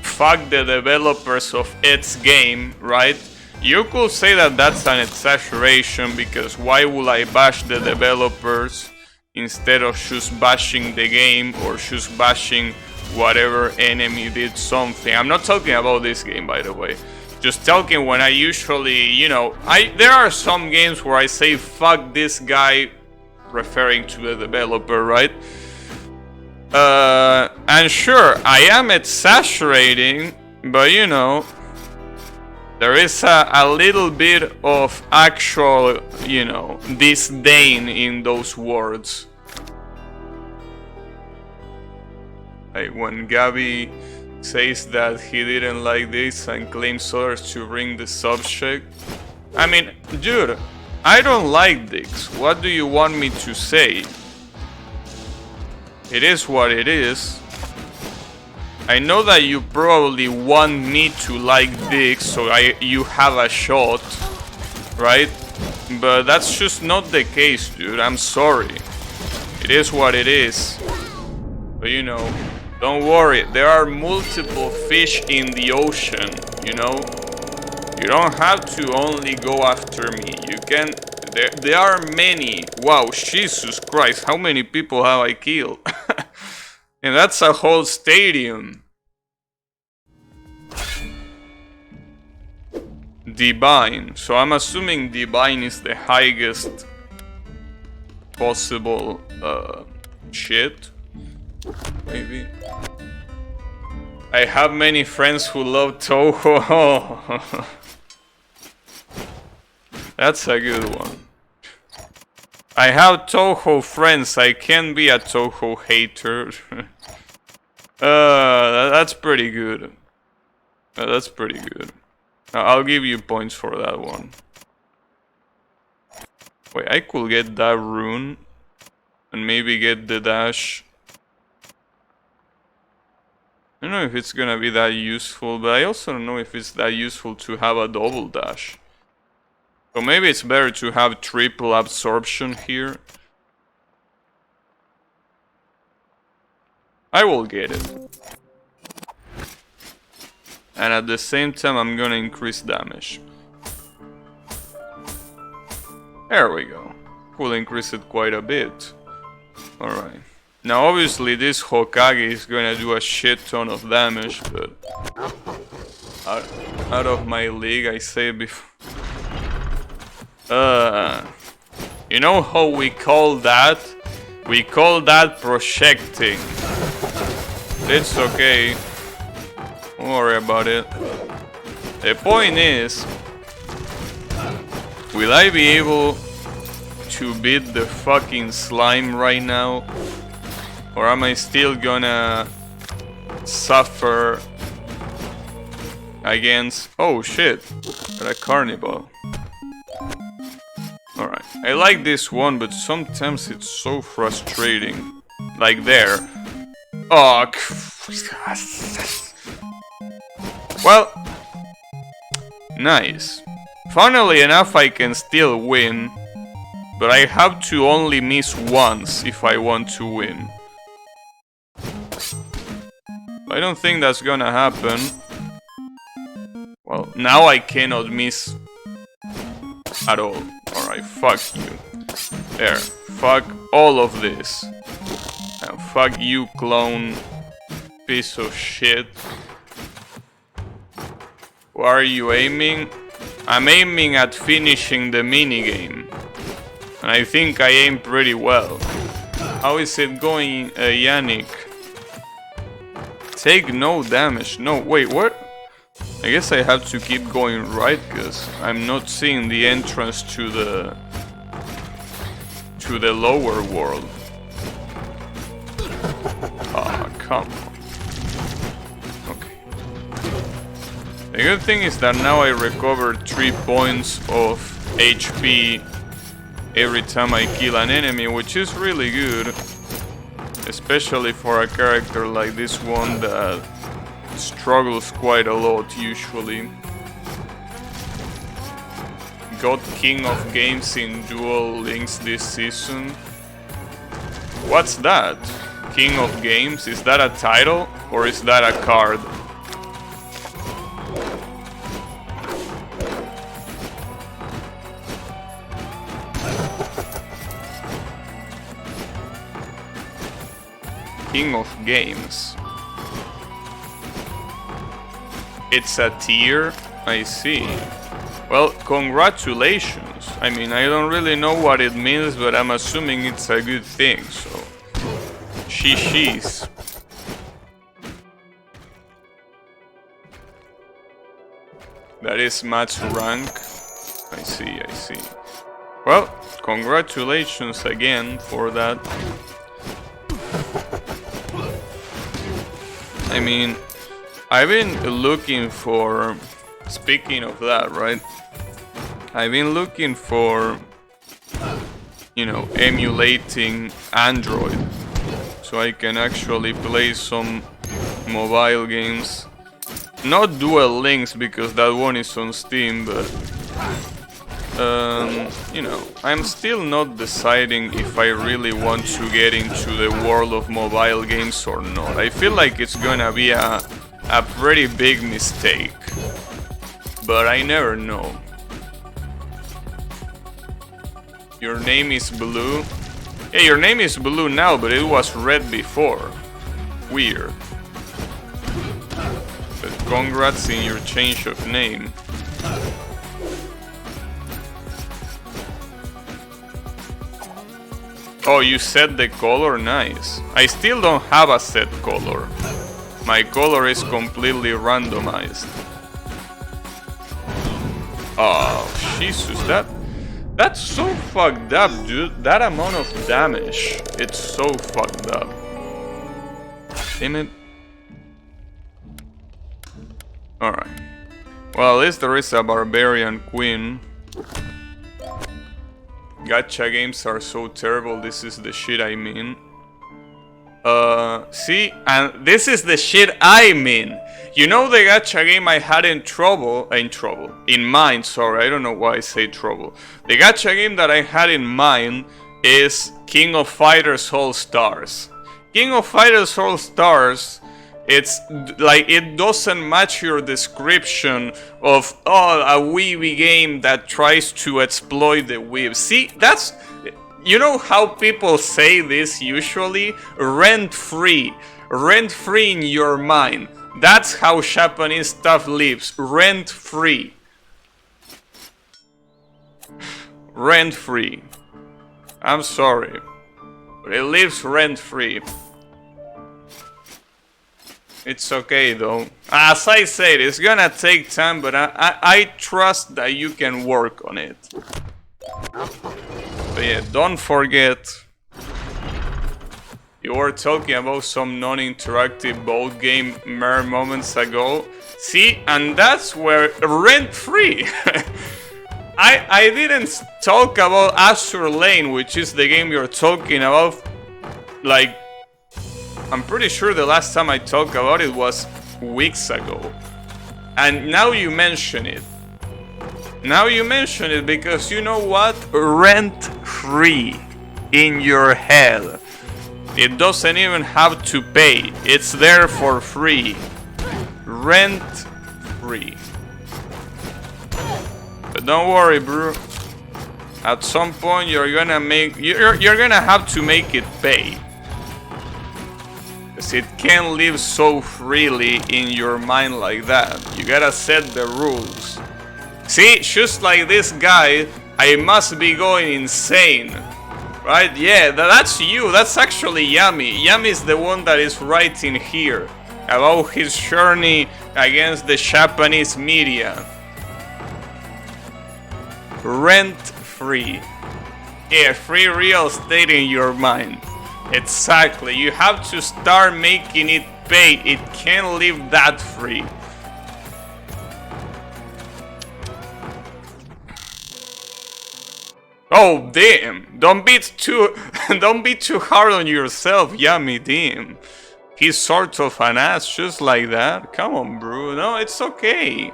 fuck the developers of X game, right? You could say that that's an exaggeration because why would I bash the developers instead of just bashing the game or just bashing whatever enemy did something? I'm not talking about this game, by the way. Just talking when I usually, you know, there are some games where I say fuck this guy, referring to the developer, right? And sure, I am exaggerating, but you know, there is a little bit of actual, you know, disdain in those words. Like when Gabby says that he didn't like this and claims others to bring the subject. I mean, dude, I don't like dicks. What do you want me to say? It is what it is. I know that you probably want me to like dicks so you have a shot, right? But that's just not the case, dude. I'm sorry. It is what it is. But you know, don't worry. There are multiple fish in the ocean, you know? You don't have to only go after me. You can... There are many. Wow, Jesus Christ, how many people have I killed? And that's a whole stadium. Divine. So I'm assuming Divine is the highest possible shit. Maybe. I have many friends who love Touhou. That's a good one. I have Touhou friends, I can be a Touhou hater. That's pretty good. That's pretty good. I'll give you points for that one. Wait, I could get that rune and maybe get the dash. I don't know if it's gonna be that useful, but I also don't know if it's that useful to have a double dash. So maybe it's better to have triple absorption here. I will get it. And at the same time I'm gonna increase damage. There we go. We'll increase it quite a bit. Alright. Now obviously this Hokage is gonna do a shit ton of damage, but... Out of my league, I say before... You know how we call that? We call that projecting. It's okay. Don't worry about it. The point is, will I be able to beat the fucking slime right now? Or am I still gonna suffer against... Oh shit, got a carnival. Alright, I like this one, but sometimes it's so frustrating. Like there. Oh, well, nice. Funnily enough, I can still win, but I have to only miss once if I want to win. I don't think that's gonna happen. Well, now I cannot miss at all. Alright, fuck you. There, fuck all of this. And fuck you, clone piece of shit. Where are you aiming? I'm aiming at finishing the minigame. And I think I aim pretty well. How is it going, Yannick? Take no damage. No, wait, what? I guess I have to keep going right, because I'm not seeing the entrance to the lower world. Ah, come on. Okay. The good thing is that now I recover 3 points of HP every time I kill an enemy, which is really good. Especially for a character like this one that struggles quite a lot usually. Got King of Games in Duel Links this season. What's that? King of Games? Is that a title or is that a card? King of Games. It's a tier? I see. Well, congratulations. I mean, I don't really know what it means, but I'm assuming it's a good thing, so... She's. That is match rank. I see, I see. Well, congratulations again for that. I mean, I've been looking for... Speaking of that, right? I've been looking for, you know, emulating Android. So I can actually play some mobile games. Not Duel Links, because that one is on Steam, but... you know, I'm still not deciding if I really want to get into the world of mobile games or not. I feel like it's gonna be a pretty big mistake. But I never know. Your name is Blue? Hey, your name is Blue now, but it was red before. Weird. But congrats in your change of name. Oh, you set the color? Nice. I still don't have a set color. My color is completely randomized. Oh, Jesus, that's so fucked up, dude. That amount of damage, it's so fucked up. Damn it. Alright. Well, at least there is a Barbarian Queen. Gacha games are so terrible, this is the shit I mean. See? And this is the shit I mean. You know the gacha game I had in mind, sorry, I don't know why I say trouble. The gacha game that I had in mind is King of Fighters All Stars. King of Fighters All Stars, it's like, it doesn't match your description of, oh, a weeby game that tries to exploit the weeb. See, that's... You know how people say this usually? Rent-free. Rent-free in your mind. That's how Japanese stuff lives. Rent-free. Rent-free. I'm sorry. But it lives rent-free. It's okay though. As I said, it's gonna take time, but I trust that you can work on it. But yeah, don't forget. You were talking about some non-interactive board game mere moments ago. See, and that's where rent-free. I didn't talk about Azure Lane, which is the game you're talking about. Like, I'm pretty sure the last time I talked about it was weeks ago. And now you mention it. Now you mention it because you know what? Rent-free in your head. It doesn't even have to pay. It's there for free. Rent-free. But don't worry, bro. At some point you're gonna have to make it pay. Because it can't live so freely in your mind like that. You gotta set the rules. See, just like this guy, I must be going insane. Right? Yeah, that's you. That's actually Yami. Yami is the one that is writing here about his journey against the Japanese media. Rent-free. Yeah, free real estate in your mind. Exactly. You have to start making it pay. It can't live that free. Oh damn! Don't be too hard on yourself, Yami. Damn, he's sort of an ass just like that. Come on, bro. No, it's okay.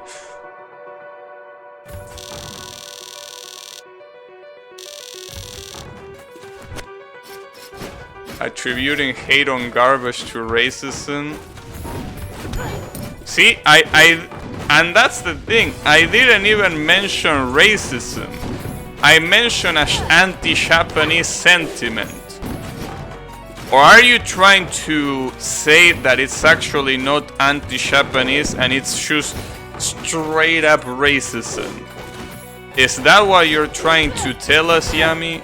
Attributing hate on garbage to racism. See, and that's the thing. I didn't even mention racism. I mentioned an anti-Japanese sentiment. Or are you trying to say that it's actually not anti-Japanese and it's just straight up racism? Is that what you're trying to tell us, Yami?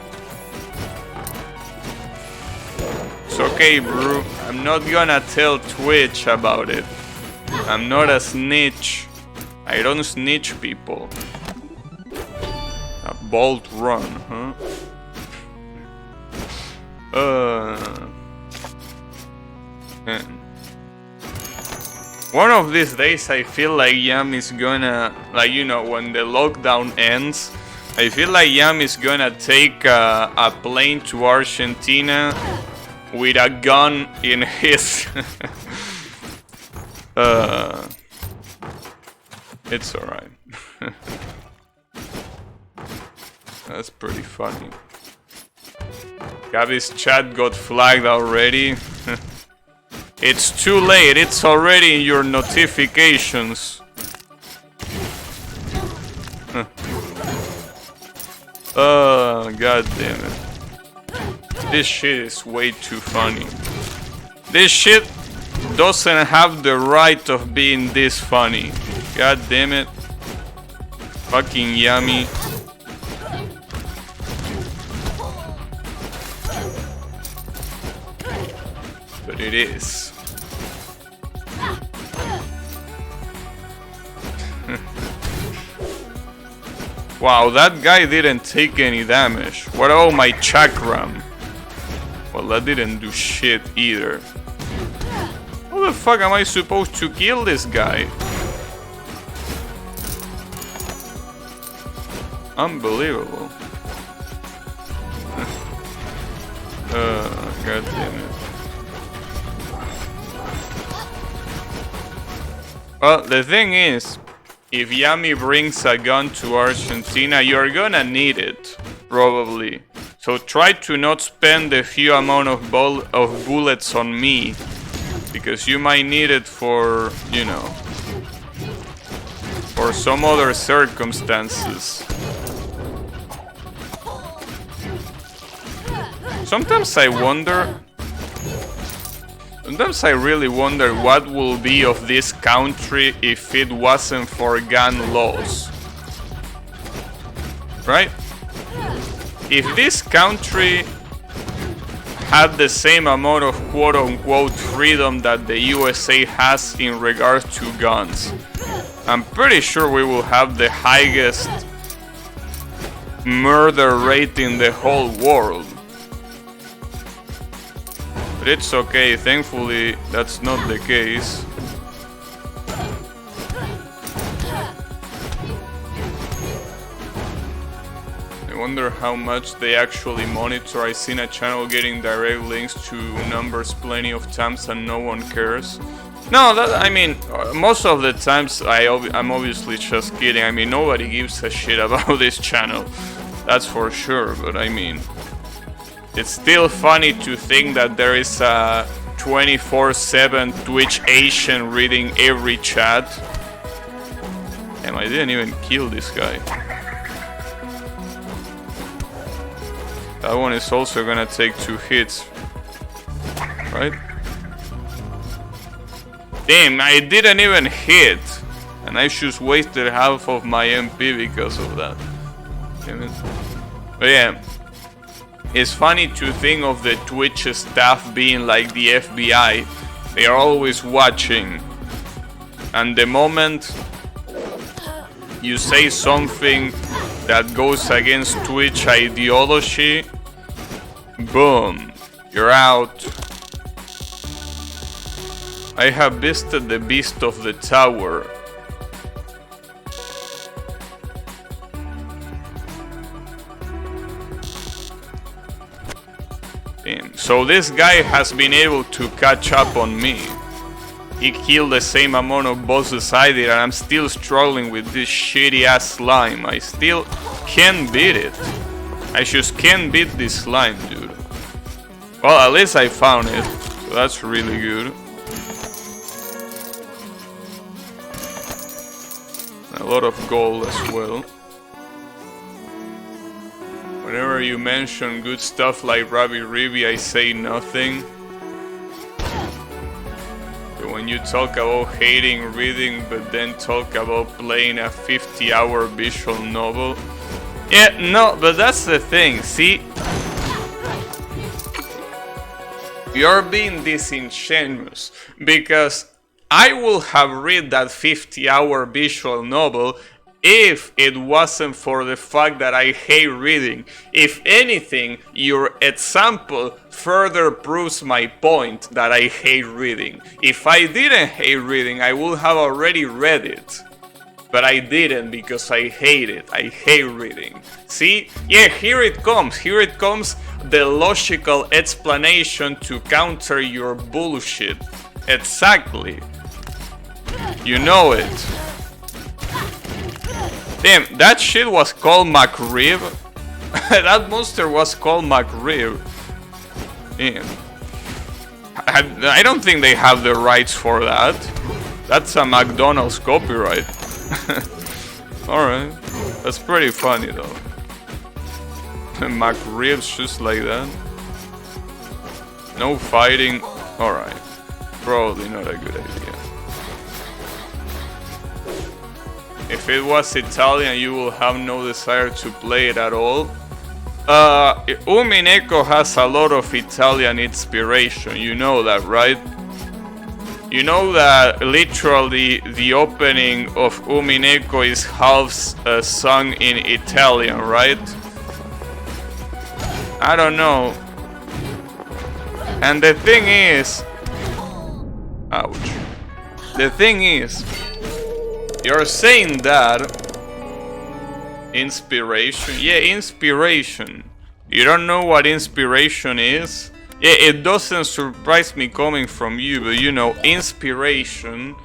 It's okay, bro. I'm not gonna tell Twitch about it. I'm not a snitch. I don't snitch people. A bold run, huh? Man. One of these days I feel like Yami's gonna, like, you know, when the lockdown ends, I feel like Yami's gonna take a plane to Argentina with a gun in his... It's alright. That's pretty funny. Gabby's chat got flagged already. It's too late, it's already in your notifications. Oh, god damn it. This shit is way too funny. This shit doesn't have the right of being this funny. God damn it. Fucking Yami. But it is. Wow, that guy didn't take any damage. What about my chakram? Well, that didn't do shit either. How the fuck am I supposed to kill this guy? Unbelievable. God damn it. Well, the thing is, if Yami brings a gun to Argentina, you're gonna need it, probably. So try to not spend the few amount of bullets on me, because you might need it for, you know, for some other circumstances. Sometimes I really wonder what will be of this country if it wasn't for gun laws. Right? If this country had the same amount of quote-unquote freedom that the USA has in regards to guns. I'm pretty sure we will have the highest murder rate in the whole world. But it's okay, thankfully that's not the case. I wonder how much they actually monitor. I seen a channel getting direct links to numbers plenty of times and no one cares. No, I mean, most of the times I'm obviously just kidding. I mean, nobody gives a shit about this channel, that's for sure. But I mean, it's still funny to think that there is a 24/7 Twitch Asian reading every chat. Damn, I didn't even kill this guy. That one is also gonna take 2 hits, right? Damn, I didn't even hit, and I just wasted half of my MP because of that. Damn it. But yeah, it's funny to think of the Twitch staff being like the FBI. They are always watching, and the moment you say something that goes against Twitch ideology, boom, you're out. I have visited the beast of the tower. Damn. So this guy has been able to catch up on me. He killed the same amount of bosses I did, and I'm still struggling with this shitty ass slime. I still can't beat it. I just can't beat this slime, dude. Well, at least I found it, so that's really good. A lot of gold as well. Whenever you mention good stuff like Rabi-Ribi, I say nothing. When you talk about hating reading, but then talk about playing a 50-hour visual novel. Yeah, no, but that's the thing, see? You're being disingenuous, because I will have read that 50-hour visual novel if it wasn't for the fact that I hate reading. If anything, your example further proves my point that I hate reading. If I didn't hate reading, I would have already read it. But I didn't because I hate it. I hate reading. See? Yeah, here it comes. Here it comes, the logical explanation to counter your bullshit. Exactly. You know it. Damn, that shit was called McRib. That monster was called McRib. Damn. I don't think they have the rights for that. That's a McDonald's copyright. Alright. That's pretty funny though. McRibs just like that. No fighting. Alright. Probably not a good idea. If it was Italian, you will have no desire to play it at all. Umineko has a lot of Italian inspiration, you know that, right? You know that literally the opening of Umineko is half sung in Italian, right? I don't know. And the thing is... Ouch. The thing is... You're saying that inspiration? Yeah, inspiration. You don't know what inspiration is? Yeah, it doesn't surprise me coming from you, but you know, inspiration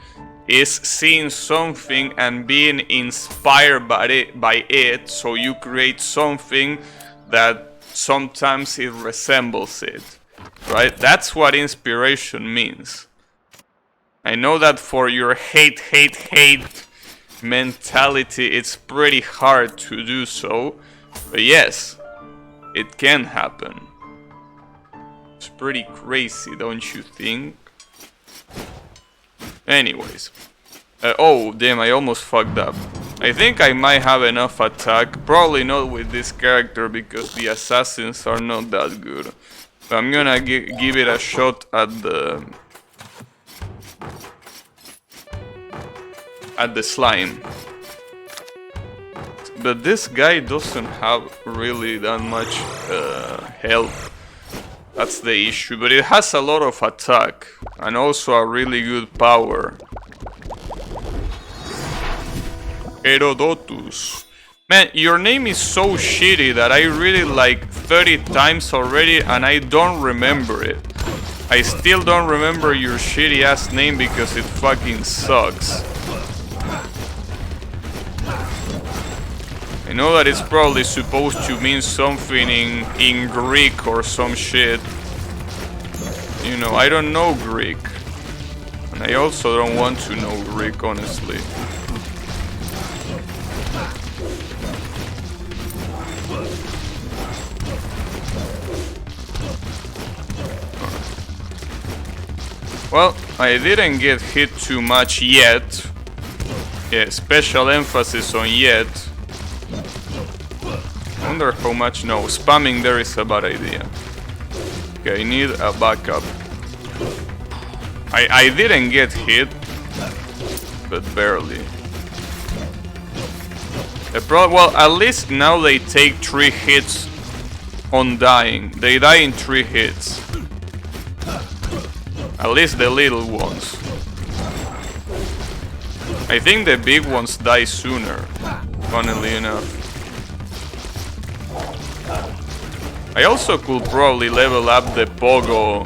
is seeing something and being inspired by it, so you create something that sometimes it resembles it, right? That's what inspiration means. I know that for your hate mentality, it's pretty hard to do so, but yes, it can happen. It's pretty crazy, don't you think? Anyways. Oh, damn, I almost fucked up. I think I might have enough attack. Probably not with this character, because the assassins are not that good. I'm gonna give it a shot at the slime. But this guy doesn't have really that much health. That's the issue. But it has a lot of attack and also a really good power. Herodotus. Man, your name is so shitty that I read it like 30 times already and I don't remember it. I still don't remember your shitty ass name because it fucking sucks. I know that it's probably supposed to mean something in Greek or some shit. You know, I don't know Greek. And I also don't want to know Greek, honestly. Well, I didn't get hit too much yet. Yeah, special emphasis on yet. I wonder how much. No, spamming there is a bad idea. Okay, I need a backup. I didn't get hit, but barely. Well, at least now they take 3 hits on dying. They die in 3 hits. At least the little ones. I think the big ones die sooner, funnily enough. I also could probably level up the Pogo.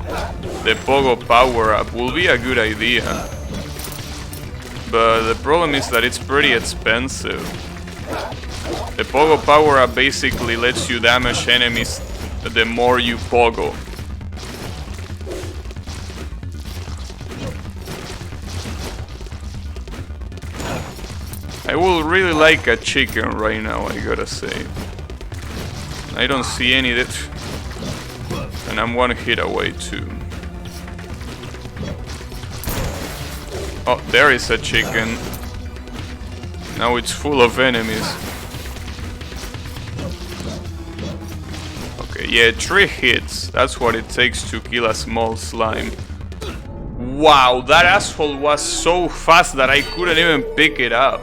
The Pogo power up will be a good idea. But the problem is that it's pretty expensive. The Pogo power up basically lets you damage enemies the more you Pogo. I would really like a chicken right now, I gotta say. I don't see any that... And I'm 1 hit away too. Oh, there is a chicken. Now it's full of enemies. Okay, yeah, 3 hits. That's what it takes to kill a small slime. Wow, that asshole was so fast that I couldn't even pick it up.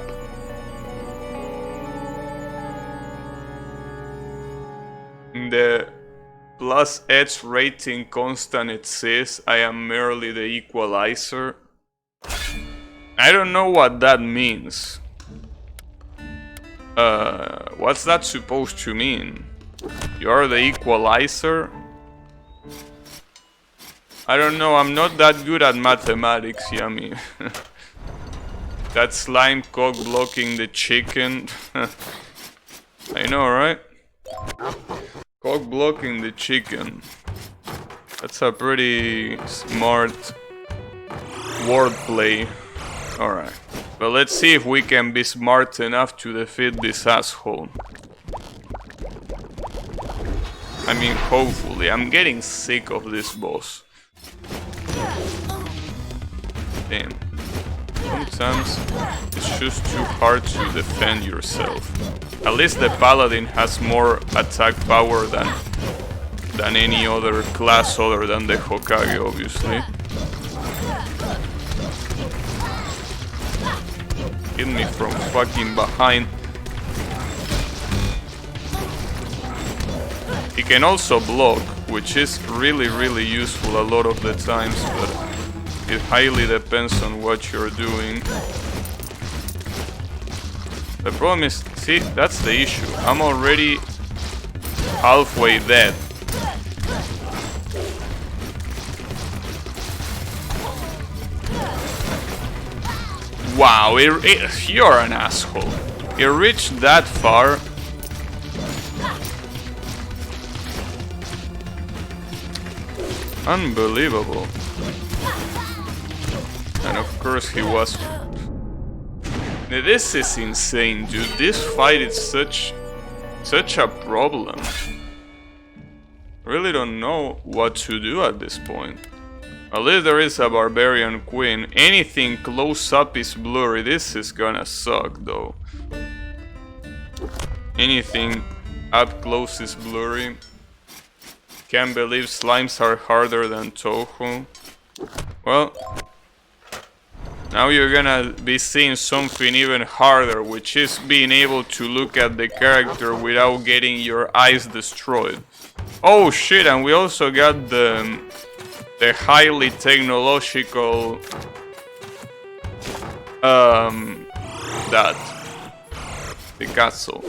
The plus edge rating constant, it says I am merely the equalizer. I don't know what that means. What's that supposed to mean? You're the equalizer? I don't know, I'm not that good at mathematics, Yummy. That slime cock blocking the chicken. I know, right? Cock blocking the chicken. That's a pretty smart wordplay. Alright. But let's see if we can be smart enough to defeat this asshole. I mean, hopefully. I'm getting sick of this boss. Damn. Sometimes it's just too hard to defend yourself. At least the paladin has more attack power than any other class other than the Hokage, obviously. Hit me from fucking behind. He can also block, which is really useful a lot of the times, but it highly depends on what you're doing. The problem is, see, that's the issue. I'm already halfway dead. Wow, you're an asshole. It reached that far. Unbelievable. And of course he was... This is insane, dude. This fight is such a problem. I really don't know what to do at this point. At least there is a barbarian queen. Anything close up is blurry. This is gonna suck, though. Anything up close is blurry. Can't believe slimes are harder than Touhou. Well, now you're gonna be seeing something even harder, which is being able to look at the character without getting your eyes destroyed. Oh shit, and we also got the highly technological that Picasso.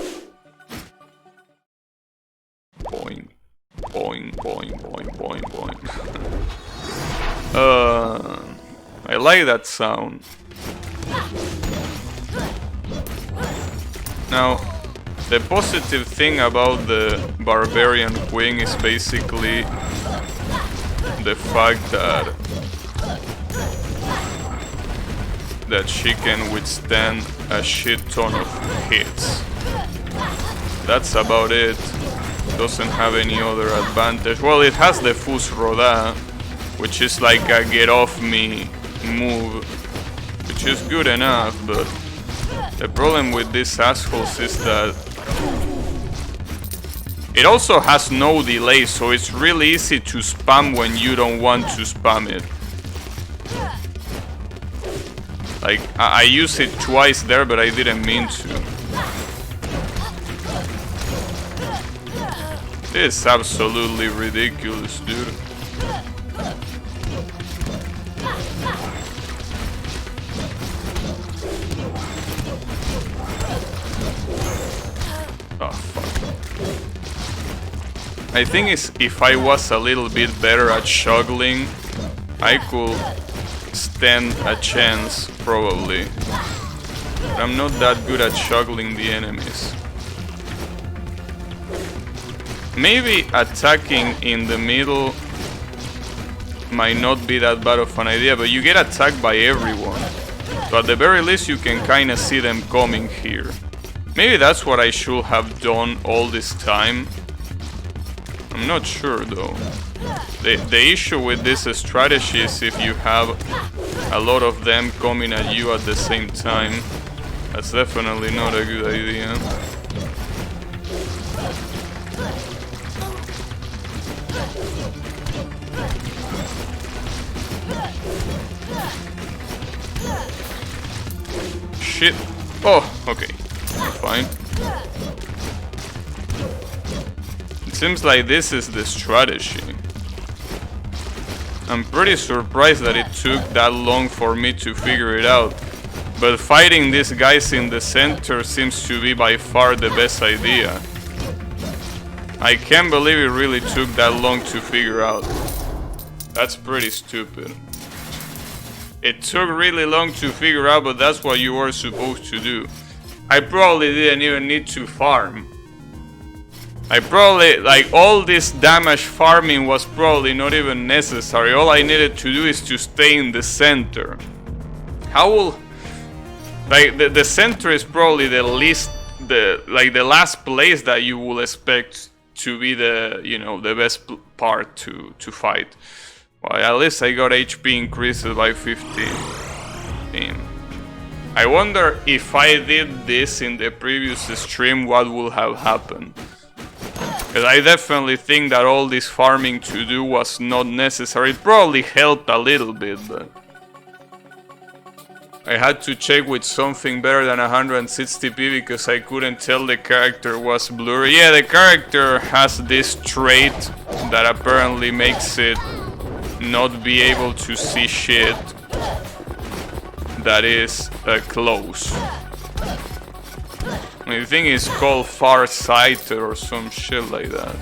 Boing, boing, boing, boing, boing, boing. I like that sound. Now, the positive thing about the Barbarian Queen is basically the fact that she can withstand a shit ton of hits. That's about it. Doesn't have any other advantage. Well, it has the Fus Rodin, which is like a get off me move, which is good enough, but the problem with these assholes is that it also has no delay, so it's really easy to spam when you don't want to spam it. Like, I used it twice there, but I didn't mean to. This is absolutely ridiculous, dude. Oh, fuck. I think if I was a little bit better at juggling, I could stand a chance, probably. But I'm not that good at juggling the enemies. Maybe attacking in the middle might not be that bad of an idea, but you get attacked by everyone. So at the very least you can kinda see them coming here. Maybe that's what I should have done all this time. I'm not sure though. The issue with this strategy is if you have a lot of them coming at you at the same time. That's definitely not a good idea. Shit. Oh, okay. Fine. It seems like this is the strategy. I'm pretty surprised that it took that long for me to figure it out. But fighting these guys in the center seems to be by far the best idea. I can't believe it really took that long to figure out. That's pretty stupid. It took really long to figure out, but that's what you were supposed to do. I probably didn't even need to farm. I probably, like, all this damage farming was probably not even necessary. All I needed to do is to stay in the center. How will... Like, the center is probably the least... the last place that you will expect to be the, you know, the best part to fight. Well, at least I got HP increased by 15. I wonder if I did this in the previous stream, what would have happened. Because I definitely think that all this farming to do was not necessary. It probably helped a little bit, but... I had to check with something better than 160p because I couldn't tell the character was blurry. Yeah, the character has this trait that apparently makes it not be able to see shit that is close. I think it's called Farsighted or some shit like that.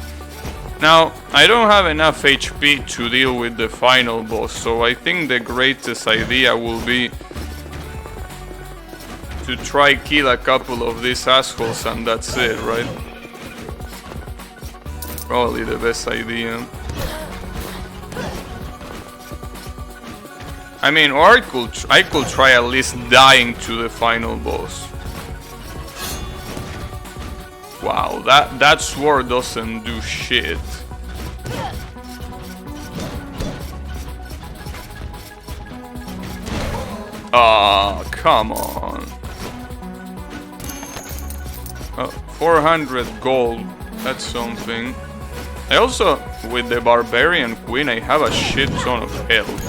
Now, I don't have enough HP to deal with the final boss, so I think the greatest idea will be to try kill a couple of these assholes and that's it, right? Probably the best idea. I mean, or I could try at least dying to the final boss. Wow, that sword doesn't do shit. Ah, come on. 400 gold, that's something. I also, with the Barbarian Queen, I have a shit ton of health.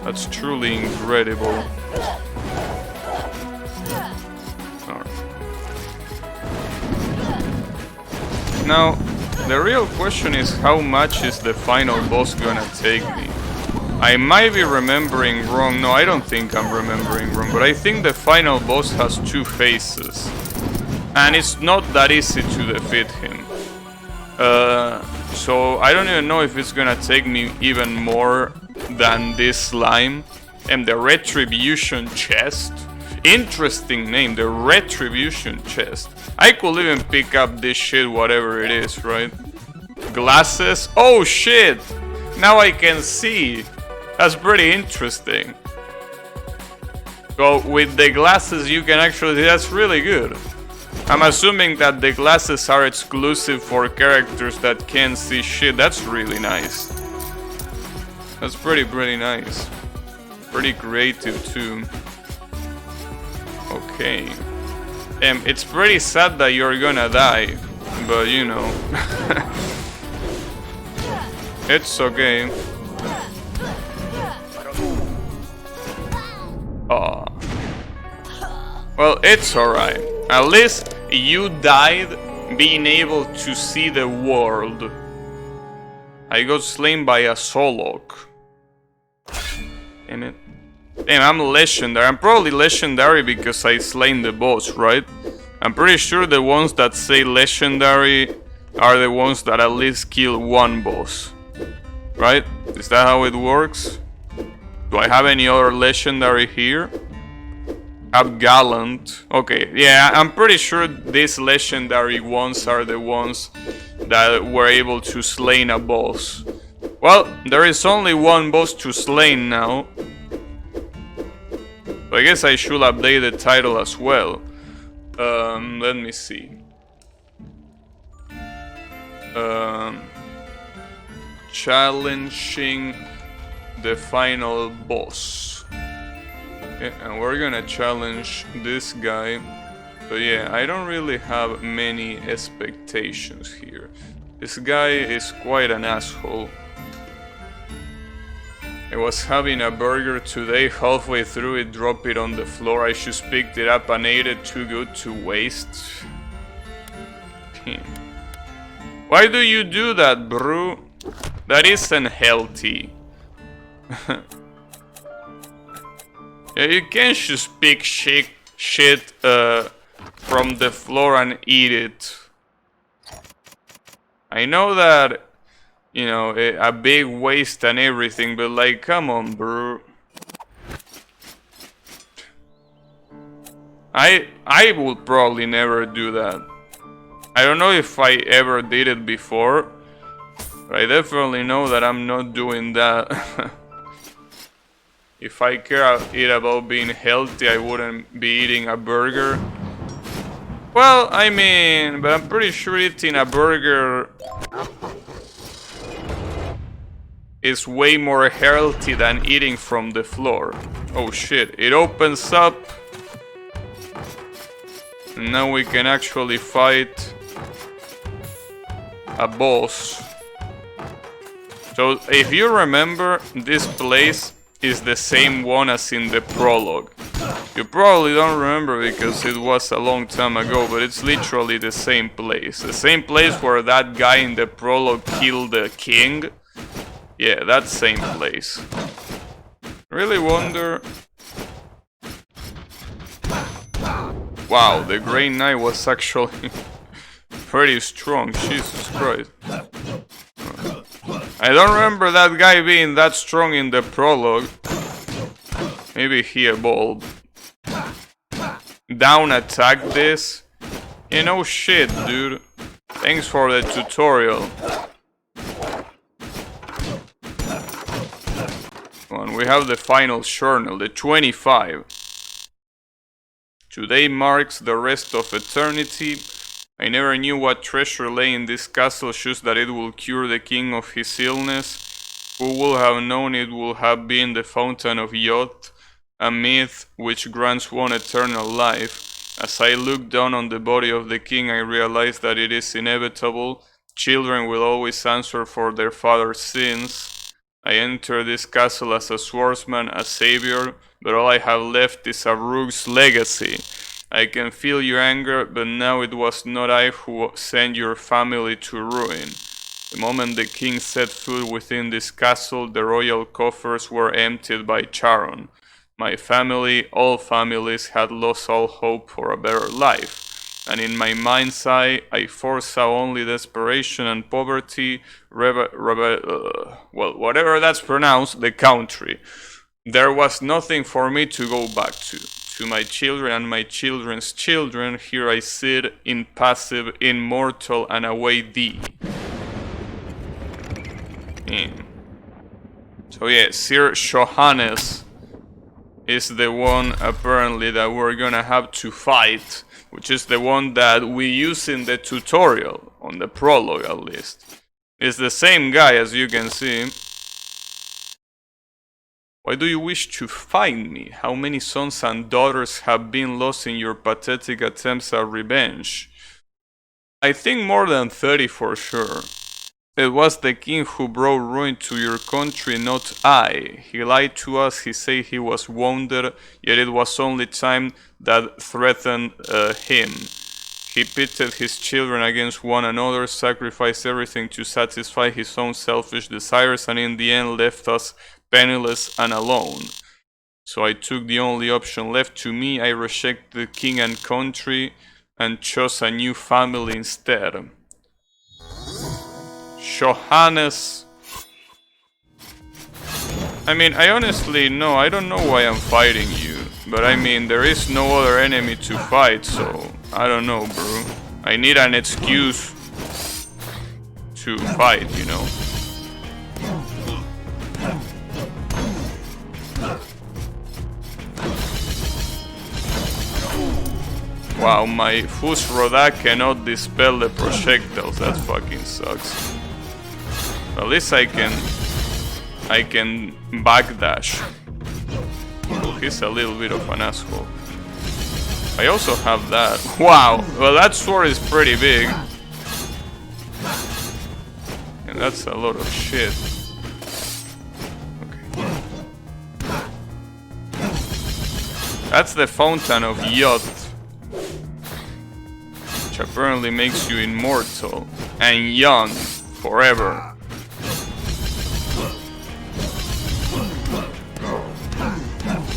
That's truly incredible. Now, the real question is how much is the final boss gonna take me? I might be remembering wrong. No, I don't think I'm remembering wrong, but I think the final boss has 2 phases. And it's not that easy to defeat him. So I don't even know if it's gonna take me even more than this slime. And the Retribution Chest. Interesting name, the Retribution Chest. I could even pick up this shit, whatever it is, right? Glasses. Oh shit! Now I can see. That's pretty interesting. So with the glasses you can actually, that's really good. I'm assuming that the glasses are exclusive for characters that can't see shit. That's really nice. That's pretty nice. Pretty creative too. Okay. It's pretty sad that you're gonna die, but you know. It's okay. Oh. Well, it's alright. At least you died being able to see the world. I got slain by a Solok. Damn it. Damn, I'm legendary. I'm probably legendary because I slain the boss, right? I'm pretty sure the ones that say legendary are the ones that at least kill one boss. Right? Is that how it works? Do I have any other legendary here? Gallant. Okay, yeah, I'm pretty sure these legendary ones are the ones that were able to slay a boss. Well, there is only one boss to slay now. So I guess I should update the title as well. Let me see. Challenging the final boss. Okay, and we're gonna challenge this guy. So yeah, I don't really have many expectations here. This guy is quite an asshole. I was having a burger today, halfway through it dropped it on the floor. I just picked it up and ate it, too good to waste. Why do you do that, bro? That isn't healthy. Yeah, you can't just pick shit from the floor and eat it. I know that, you know, a big waste and everything, but like, come on, bro. I would probably never do that. I don't know if I ever did it before, but I definitely know that I'm not doing that. If I care about being healthy, I wouldn't be eating a burger. Well, I mean, but I'm pretty sure eating a burger is way more healthy than eating from the floor. Oh shit, it opens up. And now we can actually fight a boss. So if you remember, this place is the same one as in the prologue. You probably don't remember because it was a long time ago, but it's literally the same place. The same place where that guy in the prologue killed the king. Yeah, that same place. Really wonder... Wow, the Grey Knight was actually pretty strong, Jesus Christ. I don't remember that guy being that strong in the prologue. Maybe he evolved. Down attack this? You know shit, dude. Thanks for the tutorial. And we have the final journal, the 25. Today marks the rest of eternity. I never knew what treasure lay in this castle, just that it will cure the king of his illness. Who would have known it would have been the fountain of youth, a myth which grants one eternal life. As I looked down on the body of the king, I realized that it is inevitable. Children will always answer for their father's sins. I enter this castle as a swordsman, a savior, but all I have left is a rogue's legacy. I can feel your anger, but now it was not I who sent your family to ruin. The moment the king set foot within this castle, the royal coffers were emptied by Charon. My family, all families, had lost all hope for a better life, and in my mind's eye, I foresaw only desperation and poverty, whatever that's pronounced, the country. There was nothing for me to go back to. To my children and my children's children, here I sit, impassive, immortal, and await thee. So yeah, Sir Johannes is the one apparently that we're gonna have to fight, which is the one that we use in the tutorial, on the prologue at least. It's the same guy, as you can see. Why do you wish to find me? How many sons and daughters have been lost in your pathetic attempts at revenge? I think more than 30 for sure. It was the king who brought ruin to your country, not I. He lied to us, he said he was wounded, yet it was only time that threatened him. He pitted his children against one another, sacrificed everything to satisfy his own selfish desires, and in the end left us penniless and alone. So I took the only option left to me. I rejected the king and country and chose a new family instead. Johannes. I mean, I honestly know, I don't know why I'm fighting you. But I mean, there is no other enemy to fight, so I don't know, bro. I need an excuse to fight, you know. Wow, my Fus Roda cannot dispel the projectiles. That fucking sucks. At least I can backdash. Oh, he's a little bit of an asshole. I also have that. Wow, well that sword is pretty big. And that's a lot of shit. Okay. That's the Fountain of Youth, which apparently makes you immortal and young forever.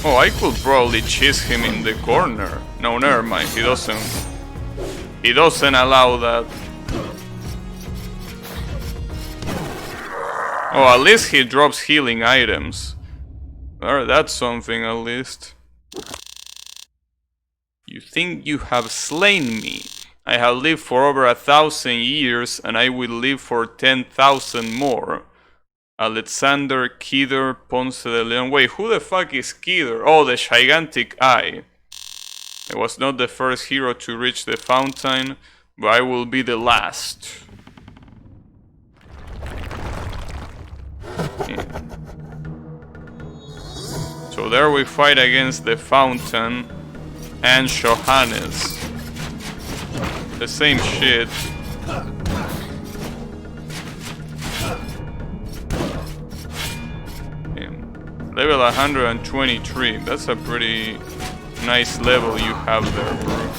Oh, I could probably chase him in the corner. No, never mind. He doesn't allow that. Oh, at least he drops healing items. Alright, that's something at least. You think you have slain me? I have lived for over 1,000 years, and I will live for 10,000 more. Alexander Kider Ponce de Leon. Wait, who the fuck is Kider? Oh, the gigantic eye. I was not the first hero to reach the fountain, but I will be the last. Yeah. So there we fight against the fountain and Johannes. The same shit. Level 123. That's a pretty nice level you have there, bro.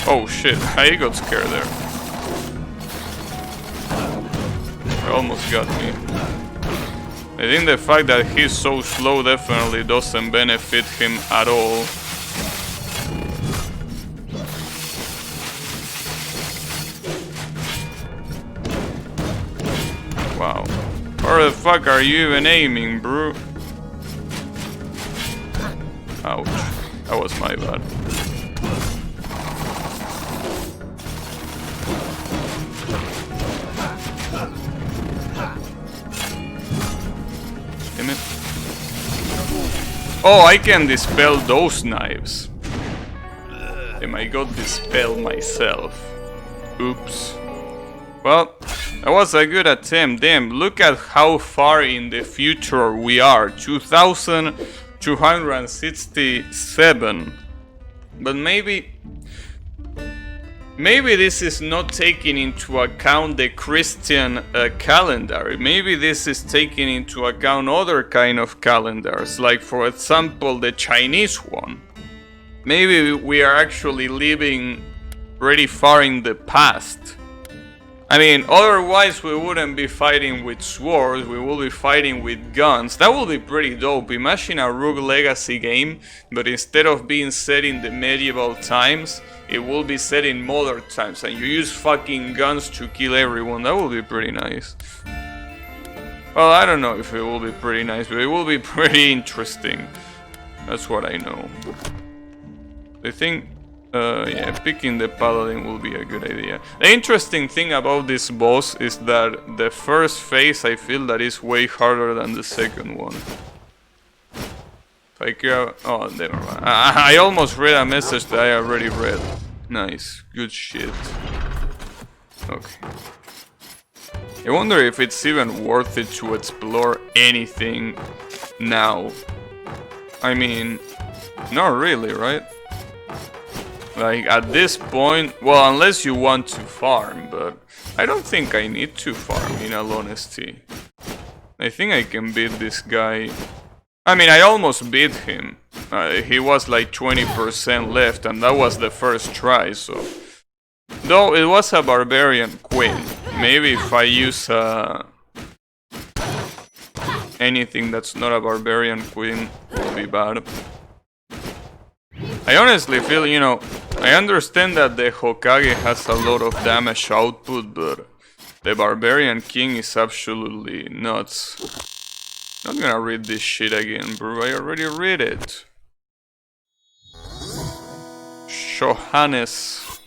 Oh shit, I got scared there. It almost got me. I think the fact that he's so slow definitely doesn't benefit him at all. Wow. Where the fuck are you even aiming, bro? Ouch. That was my bad. Damn it. Oh, I can dispel those knives. Damn, I got dispelled myself. Oops. Well, that was a good attempt. Damn, look at how far in the future we are. 2267. But maybe this is not taking into account the Christian calendar. Maybe this is taking into account other kind of calendars, like for example the Chinese one. Maybe we are actually living pretty far in the past. I mean, otherwise we wouldn't be fighting with swords, we will be fighting with guns. That would be pretty dope. Imagine a Rogue Legacy game, but instead of being set in the medieval times, it will be set in modern times, and you use fucking guns to kill everyone. That would be pretty nice. Well, I don't know if it will be pretty nice, but it will be pretty interesting. That's what I know. I think... yeah, picking the paladin will be a good idea. The interesting thing about this boss is that the first phase I feel that is way harder than the second one. If I care... Oh, never mind. I almost read a message that I already read. Nice, good shit. Okay. I wonder if it's even worth it to explore anything now. I mean, not really, right? Like, at this point, well, unless you want to farm, but I don't think I need to farm, in all honesty. I think I can beat this guy. I mean, I almost beat him. He was like 20% left, and that was the first try, so... Though, it was a barbarian queen. Maybe if I use anything that's not a barbarian queen, it will be bad. I honestly feel, you know, I understand that the Hokage has a lot of damage output, but the Barbarian King is absolutely nuts. Not gonna read this shit again, bro. I already read it. Johannes.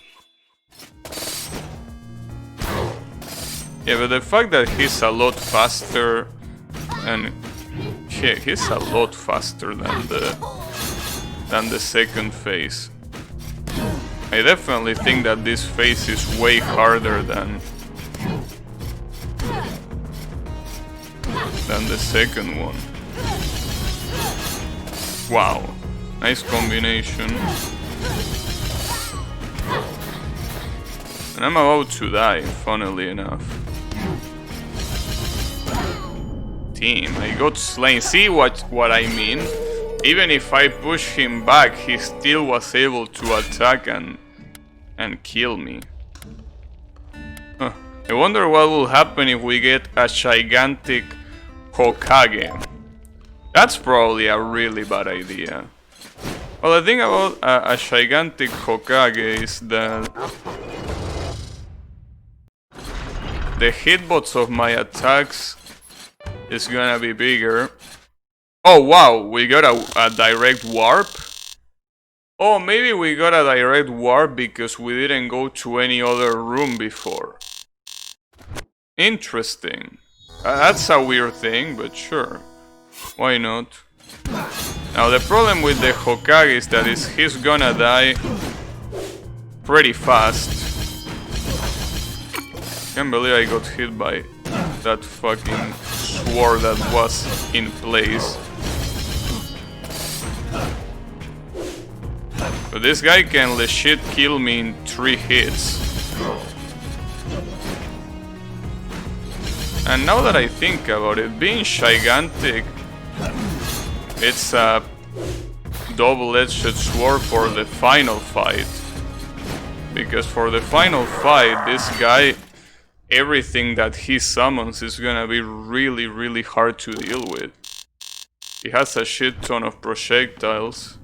Yeah, but the fact that he's a lot faster, and yeah, he's a lot faster than the second phase. I definitely think that this phase is way harder than the second one. Wow, nice combination. And I'm about to die, funnily enough. Damn, I got slain. See what I mean? Even if I push him back, he still was able to attack and kill me. Huh. I wonder what will happen if we get a gigantic Hokage. That's probably a really bad idea. Well, the thing about a gigantic Hokage is that the hitbox of my attacks is gonna be bigger. Oh wow, we got a direct warp? Oh, maybe we got a direct warp because we didn't go to any other room before. Interesting. That's a weird thing, but sure. Why not? Now the problem with the Hokage is that he's gonna die pretty fast. Can't believe I got hit by that fucking sword that was in place. But this guy can legit kill me in 3 hits. And now that I think about it, being gigantic, it's a double-edged sword for the final fight. Because for the final fight, this guy, everything that he summons is gonna be really, really hard to deal with. He has a shit ton of projectiles.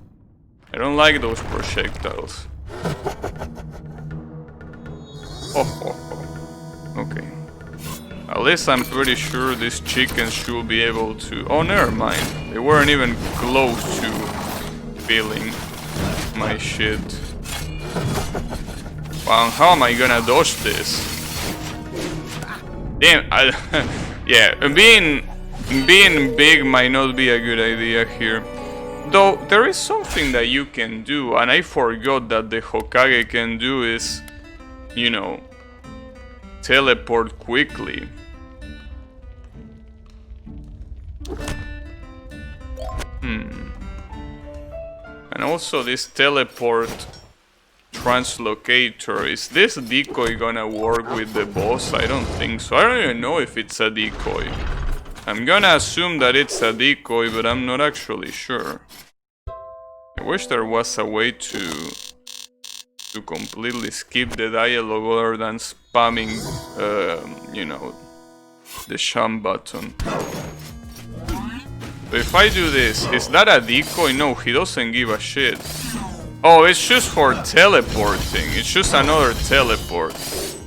I don't like those projectiles. Okay. At least I'm pretty sure these chickens should be able to... Oh, never mind. They weren't even close to feeling my shit. Wow, how am I gonna dodge this? Damn, yeah, being big might not be a good idea here. Though, there is something that you can do, and I forgot that the Hokage can do is, you know, teleport quickly. And also this teleport translocator. Is this decoy gonna work with the boss? I don't think so. I don't even know if it's a decoy. I'm gonna assume that it's a decoy, but I'm not actually sure. I wish there was a way to completely skip the dialogue other than spamming, you know, the sham button. But if I do this, is that a decoy? No, he doesn't give a shit. Oh, it's just for teleporting. It's just another teleport.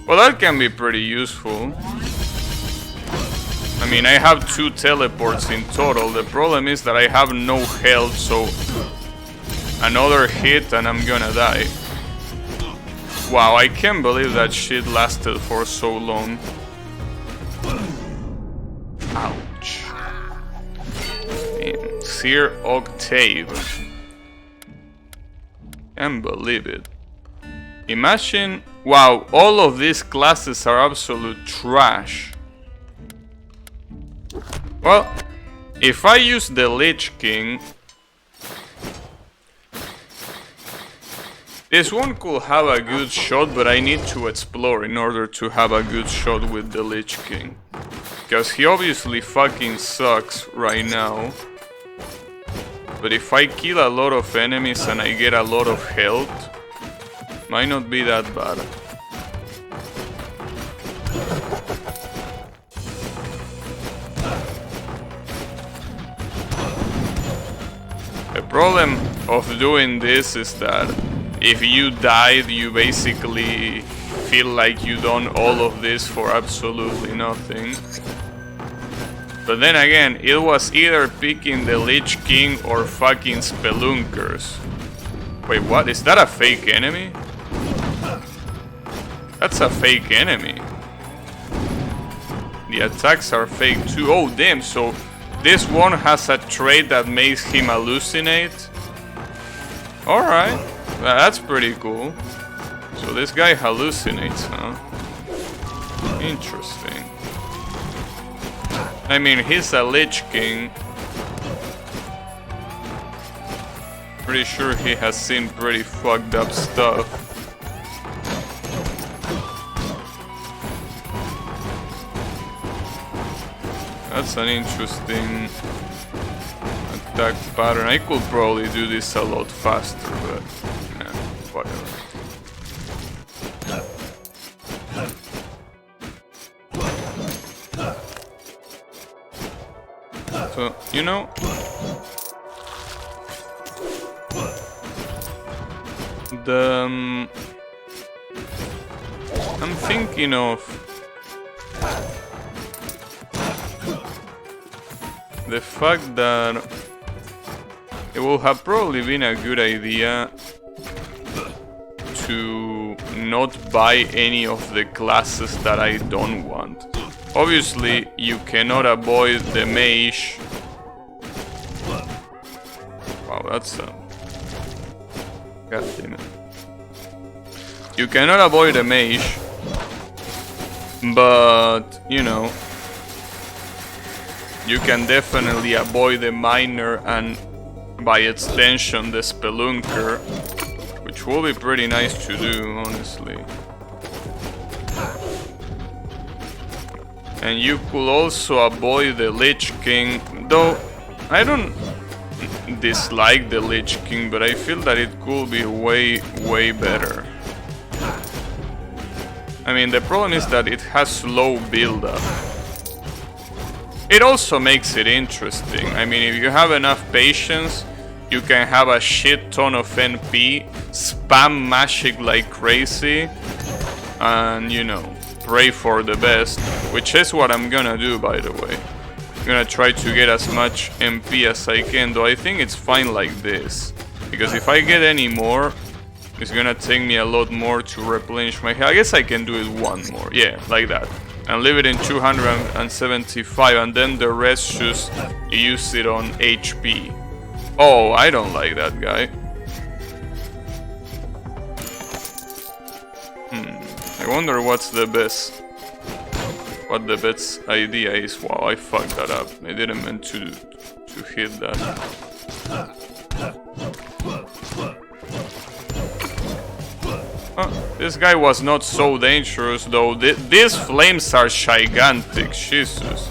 Well, that can be pretty useful. I mean, I have 2 teleports in total. The problem is that I have no health, so another hit and I'm gonna die. Wow, I can't believe that shit lasted for so long. Ouch. Damn. Seer Octave. Can't believe it. Imagine... Wow, all of these classes are absolute trash. Well, if I use the Lich King... This one could have a good shot, but I need to explore in order to have a good shot with the Lich King. Because he obviously fucking sucks right now. But if I kill a lot of enemies and I get a lot of health, might not be that bad. The problem of doing this is that if you died, you basically feel like you done all of this for absolutely nothing. But then again, it was either picking the Lich King or fucking Spelunkers. Wait, what? Is that a fake enemy? That's a fake enemy. The attacks are fake too. Oh damn, so this one has a trait that makes him hallucinate? Alright. That's pretty cool. So this guy hallucinates, huh? Interesting. I mean, he's a Lich King. Pretty sure he has seen pretty fucked up stuff. That's an interesting attack pattern. I could probably do this a lot faster, but... whatever. So, you know, I'm thinking of the fact that it would have probably been a good idea to not buy any of the classes that I don't want. Obviously, you cannot avoid the mage. Wow, that's a... God damn it. You cannot avoid the mage, but, you know, you can definitely avoid the miner and, by extension, the spelunker, which will be pretty nice to do, honestly. And you could also avoid the Lich King, though I don't dislike the Lich King, but I feel that it could be way better. I mean, the problem is that it has slow build-up. It also makes it interesting. I mean, if you have enough patience, you can have a shit ton of NP, spam magic like crazy, and, you know, pray for the best, which is what I'm gonna do, by the way. I'm gonna try to get as much MP as I can, though I think it's fine like this. Because if I get any more, it's gonna take me a lot more to replenish my health. I guess I can do it one more, yeah, like that. And leave it in 275, and then the rest just use it on HP. Oh, I don't like that guy. I wonder what's the best. What the best idea is. Wow, I fucked that up. I didn't mean to hit that. This guy was not so dangerous though. These flames are gigantic, Jesus.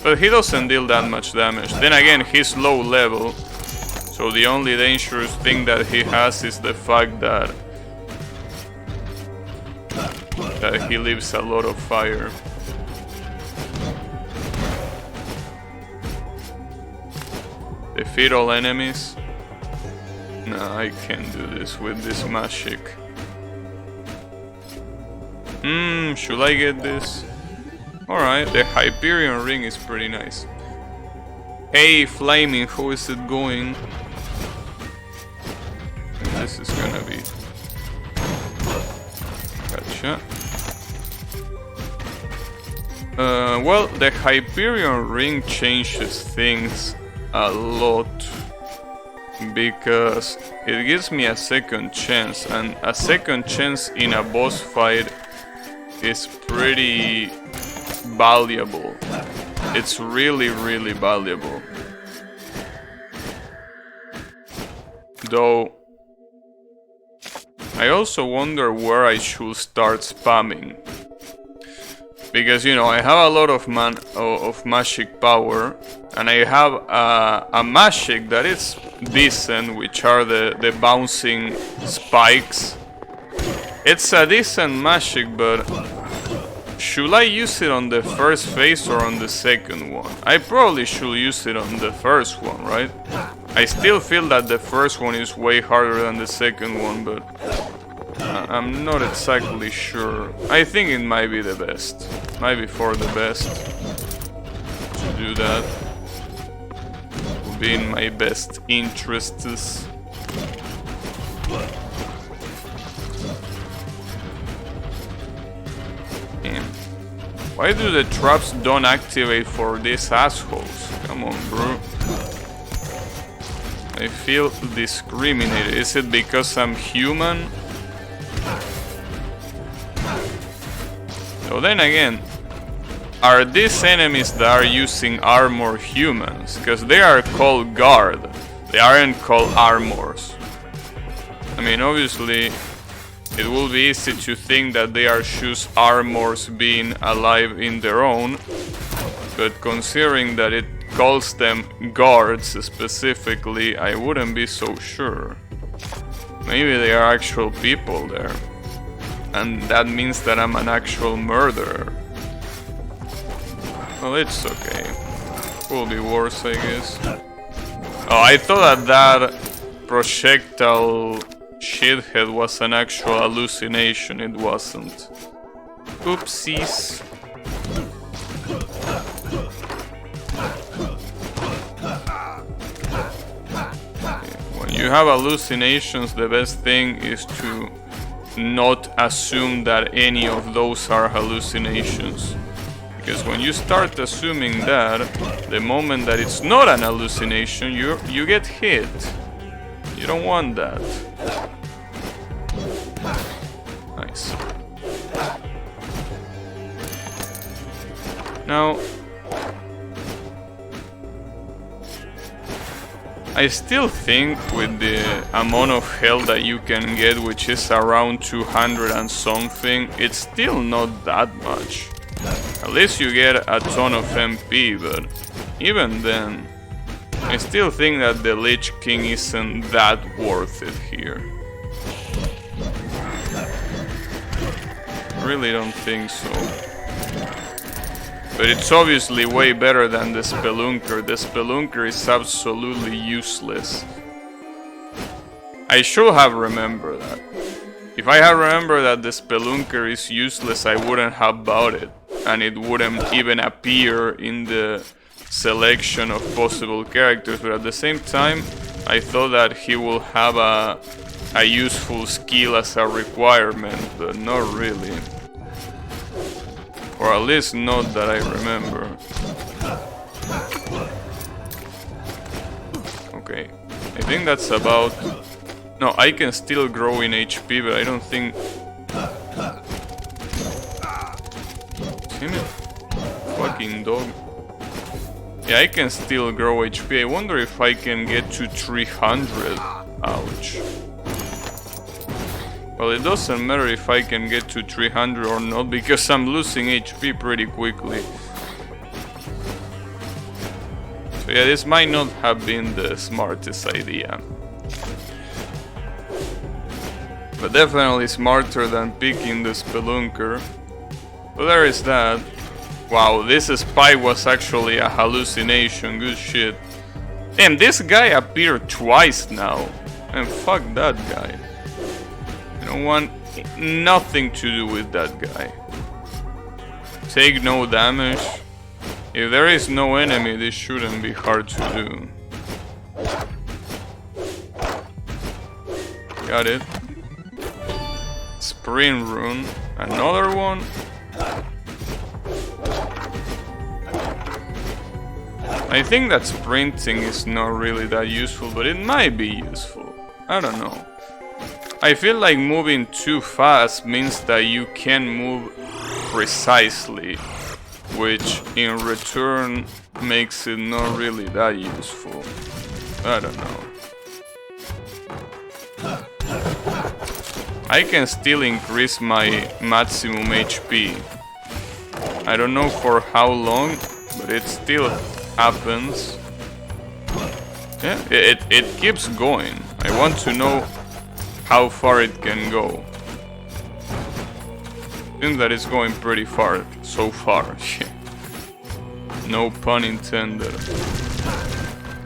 But he doesn't deal that much damage. Then again, he's low level. So the only dangerous thing that he has is the fact that he leaves a lot of fire. Defeat all enemies. No, I can't do this with this magic. Should I get this? Alright, the Hyperion ring is pretty nice. Hey, Flaming, how is it going? This is gonna be... Gotcha. Well, the Hyperion ring changes things a lot. Because it gives me a second chance, and a second chance in a boss fight is pretty valuable. It's really, really valuable. Though, I also wonder where I should start spamming. Because, you know, I have a lot of magic power, and I have a magic that is decent, which are the bouncing spikes. It's a decent magic, but should I use it on the first phase or on the second one? I probably should use it on the first one, right? I still feel that the first one is way harder than the second one, but I'm not exactly sure. I think it might be the best. Might be for the best to do that. Would be in my best interests. And why do the traps don't activate for these assholes? Come on, bro. I feel discriminated. Is it because I'm human? So then again, are these enemies that are using armor humans? Because they are called guard. They aren't called armors. I mean, obviously, it will be easy to think that they are just armors being alive in their own. But considering that it calls them guards specifically, I wouldn't be so sure. Maybe they are actual people there. And that means that I'm an actual murderer. Well, it's okay. Could be worse, I guess. Oh, I thought that projectile shithead was an actual hallucination. It wasn't. Oopsies. When you have hallucinations, the best thing is to not assume that any of those are hallucinations. Because when you start assuming that, the moment that it's not an hallucination, you get hit. You don't want that. Nice. Now, I still think with the amount of health that you can get, which is around 200 and something, it's still not that much. At least you get a ton of MP, but even then, I still think that the Lich King isn't that worth it here. Really don't think so. But it's obviously way better than the Spelunker. The Spelunker is absolutely useless. I should have remembered that. If I had remembered that the Spelunker is useless, I wouldn't have bought it. And it wouldn't even appear in the selection of possible characters. But at the same time, I thought that he will have a useful skill as a requirement, but not really. Or at least not that I remember. Okay, I think that's about... No, I can still grow in HP, but I don't think... Damn it. Fucking dog. Yeah, I can still grow HP. I wonder if I can get to 300. Ouch. Well, it doesn't matter if I can get to 300 or not, because I'm losing HP pretty quickly. So yeah, this might not have been the smartest idea. But definitely smarter than picking the Spelunker. So there is that. Wow, this spike was actually a hallucination, good shit. Damn, this guy appeared twice now. And fuck that guy. I don't want nothing to do with that guy. Take no damage. If there is no enemy, this shouldn't be hard to do. Got it. Sprint rune. Another one. I think that sprinting is not really that useful, but it might be useful. I don't know. I feel like moving too fast means that you can move precisely, which in return makes it not really that useful. I don't know. I can still increase my maximum HP. I don't know for how long, but it still happens. Yeah, it keeps going. I want to know how far it can go. Seems that it's going pretty far so far. No pun intended.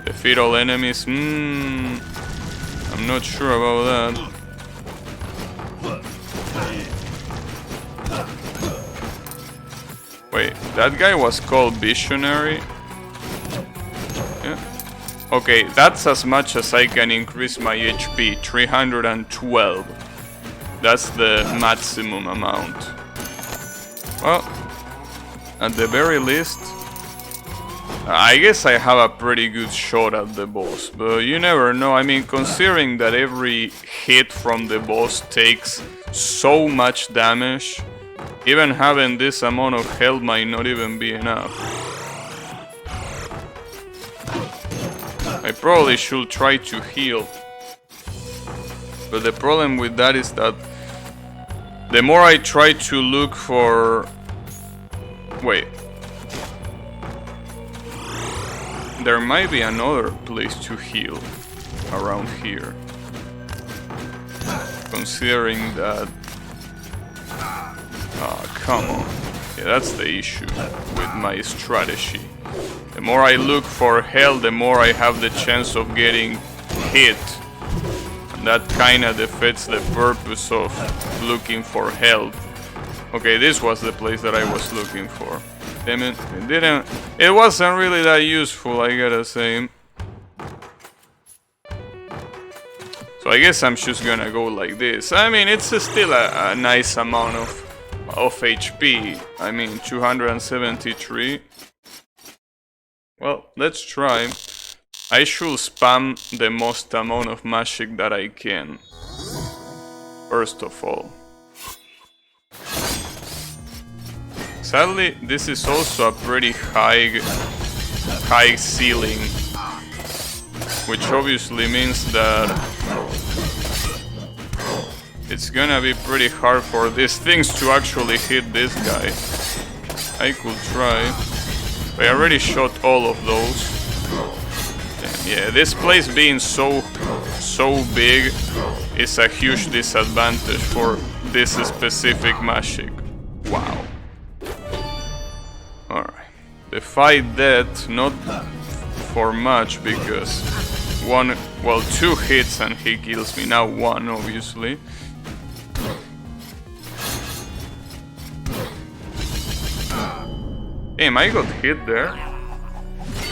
Defeat all enemies. I'm not sure about that. Wait, that guy was called Visionary? Yeah. Okay, that's as much as I can increase my HP, 312. That's the maximum amount. Well, at the very least, I guess I have a pretty good shot at the boss, but you never know. I mean, considering that every hit from the boss takes so much damage, even having this amount of health might not even be enough. I probably should try to heal, but the problem with that is that the more I try to look for... Wait. There might be another place to heal around here. Considering that... Ah, come on. Yeah, that's the issue with my strategy. The more I look for health, the more I have the chance of getting hit. And that kinda defeats the purpose of looking for health. Okay, this was the place that I was looking for. Damn it, it wasn't really that useful, I gotta say. So I guess I'm just gonna go like this. I mean, it's still a nice amount of HP. I mean, 273. Well, let's try. I should spam the most amount of magic that I can. First of all. Sadly, this is also a pretty high ceiling, which obviously means that it's gonna be pretty hard for these things to actually hit this guy. I could try. I already shot all of those. Yeah, this place being so big is a huge disadvantage for this specific magic. Wow. Alright. The fight dead, not for much because two hits and he kills me. Now one, obviously. Damn, I got hit there.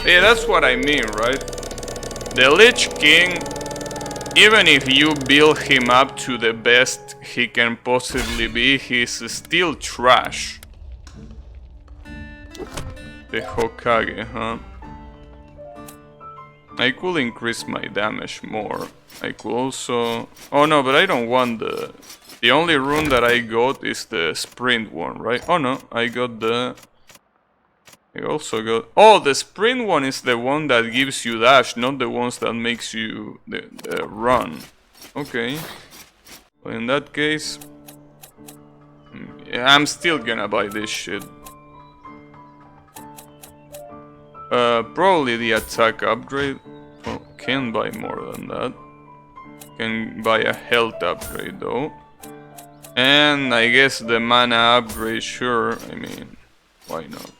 Yeah, that's what I mean, right? The Lich King, even if you build him up to the best he can possibly be, he's still trash. The Hokage, huh? I could increase my damage more. I could also... Oh no, but I don't want the... The only rune that I got is the sprint one, right? Oh no, I got the... I also got... Oh, the sprint one is the one that gives you dash, not the ones that makes you the run. Okay. In that case, I'm still gonna buy this shit. Probably the attack upgrade. Well, can buy more than that. Can buy a health upgrade though. And I guess the mana upgrade, sure. I mean, why not?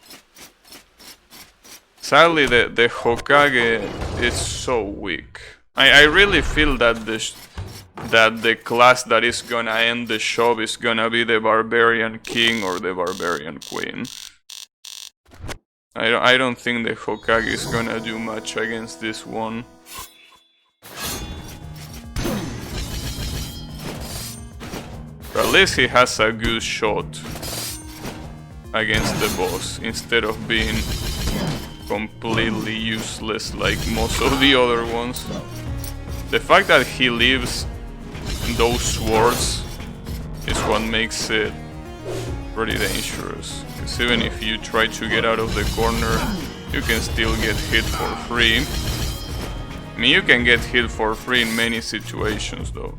Sadly, the Hokage is so weak. I really feel that the class that is gonna end the show is gonna be the Barbarian King or the Barbarian Queen. I don't think the Hokage is gonna do much against this one. But at least he has a good shot against the boss instead of being completely useless like most of the other ones. The fact that he leaves those swords is what makes it pretty dangerous. Because even if you try to get out of the corner, you can still get hit for free. I mean, you can get hit for free in many situations though.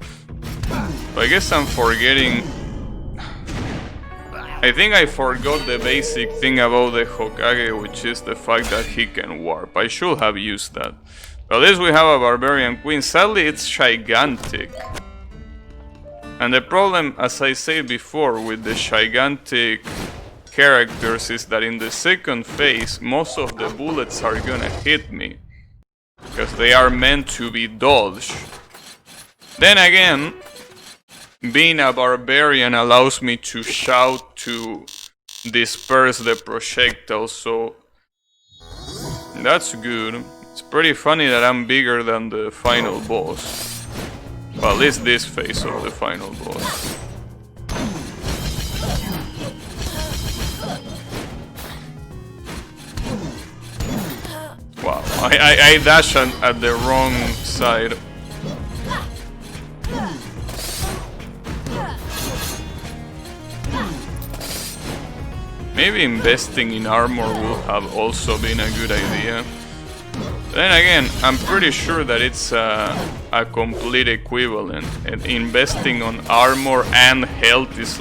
But I guess I'm forgetting... I think I forgot the basic thing about the Hokage, which is the fact that he can warp. I should have used that. But at least we have a Barbarian Queen. Sadly, it's gigantic. And the problem, as I said before, with the gigantic characters is that in the second phase, most of the bullets are gonna hit me. Because they are meant to be dodged. Then again, being a barbarian allows me to shout to disperse the projectiles, so that's good. It's pretty funny that I'm bigger than the final boss. Well, at least this phase of the final boss. Wow, I dashed at the wrong side. Maybe investing in armor would have also been a good idea. Then again, I'm pretty sure that it's a complete equivalent. And investing on armor and health is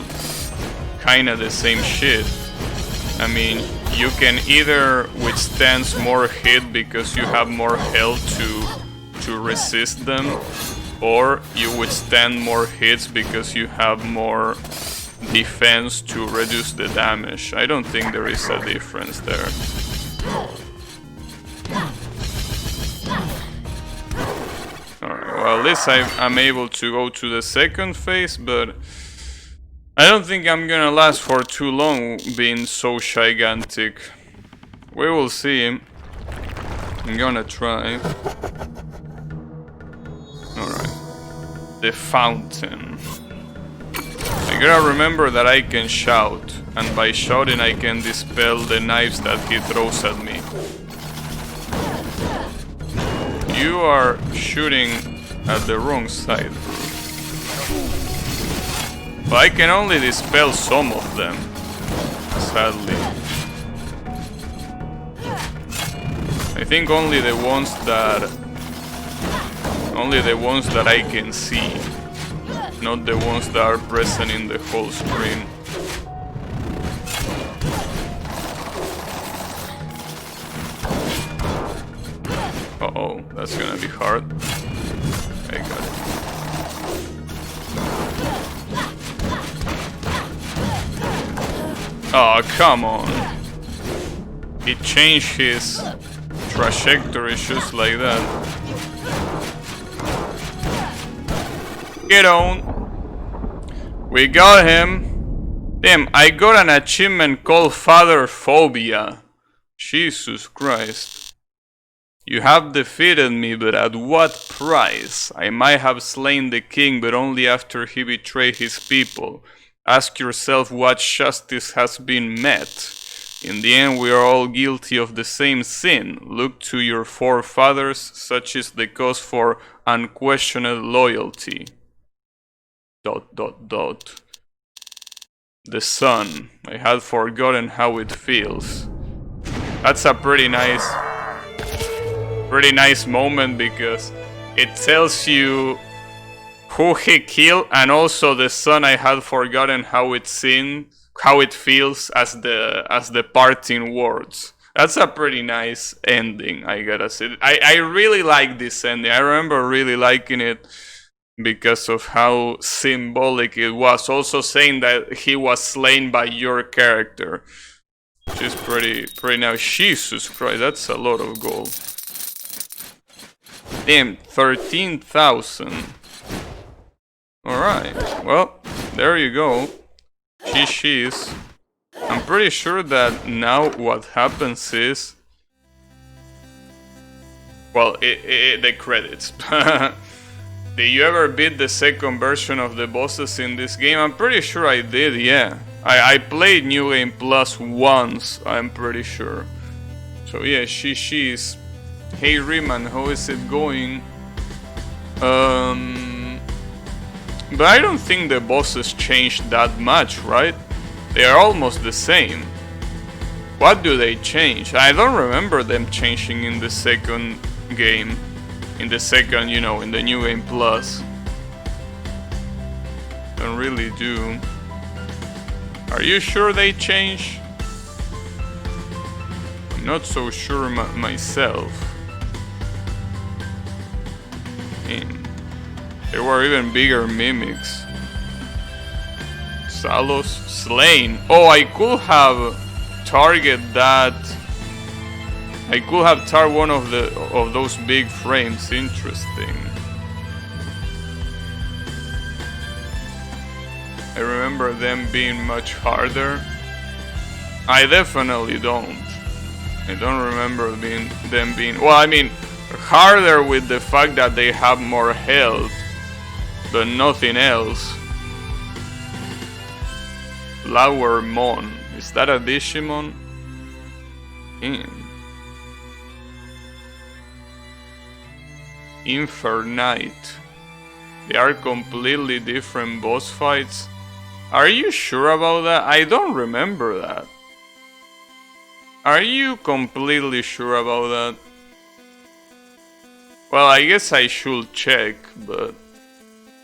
kinda the same shit. I mean, you can either withstand more hit because you have more health to resist them, or you withstand more hits because you have more defense to reduce the damage. I don't think there is a difference there. Alright, well at least I'm able to go to the second phase, but I don't think I'm gonna last for too long being so gigantic. We will see. I'm gonna try. Alright. The fountain. I gotta remember that I can shout, and by shouting I can dispel the knives that he throws at me. You are shooting at the wrong side. But I can only dispel some of them, sadly. I think only the ones that I can see. Not the ones that are present in the whole screen. Uh-oh, that's gonna be hard. I got it. Oh, come on. He changed his trajectory just like that. Get on. We got him. Damn, I got an achievement called Father Phobia. Jesus Christ. You have defeated me, but at what price? I might have slain the king, but only after he betrayed his people. Ask yourself what justice has been met. In the end, we are all guilty of the same sin. Look to your forefathers, such is the cause for unquestioned loyalty. ... The sun. I had forgotten how it feels. That's a pretty nice moment because it tells you who he killed, and also the son. I had forgotten how it feels as the parting words. That's a pretty nice ending, I gotta say. I really like this ending. I remember really liking it because of how symbolic it was. Also saying that he was slain by your character, which is pretty nice. Jesus Christ, that's a lot of gold. Damn, 13,000. Alright, well, there you go. GG's. I'm pretty sure that now what happens is... Well, the credits. Did you ever beat the second version of the bosses in this game? I'm pretty sure I did, yeah. I played New Game Plus once, I'm pretty sure. So yeah, she's... Hey Riemann, how is it going? But I don't think the bosses changed that much, right? They are almost the same. What do they change? I don't remember them changing in the second game. In the second, you know, in the New Game Plus. Don't really do. Are you sure they change? I'm not so sure myself. There were even bigger mimics. Salos slain. Oh, I could have target that. I could have target one of those big frames. Interesting. I remember them being much harder. I definitely don't. I don't remember them being. Well, I mean, harder with the fact that they have more health, but nothing else. Flowermon. Is that a Digimon? Infernite. They are completely different boss fights. Are you sure about that? I don't remember that. Are you completely sure about that? Well, I guess I should check, but...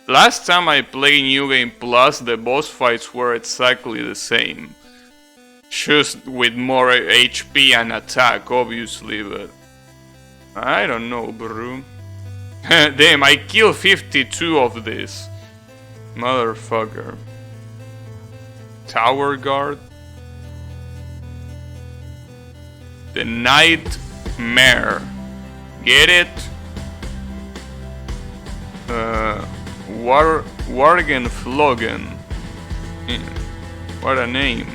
Last time I played New Game Plus, the boss fights were exactly the same. Just with more HP and attack, obviously, but... I don't know, bro. Damn, I killed 52 of this. Motherfucker. Tower Guard. The Nightmare. Get it? Worgenflogen. What a name.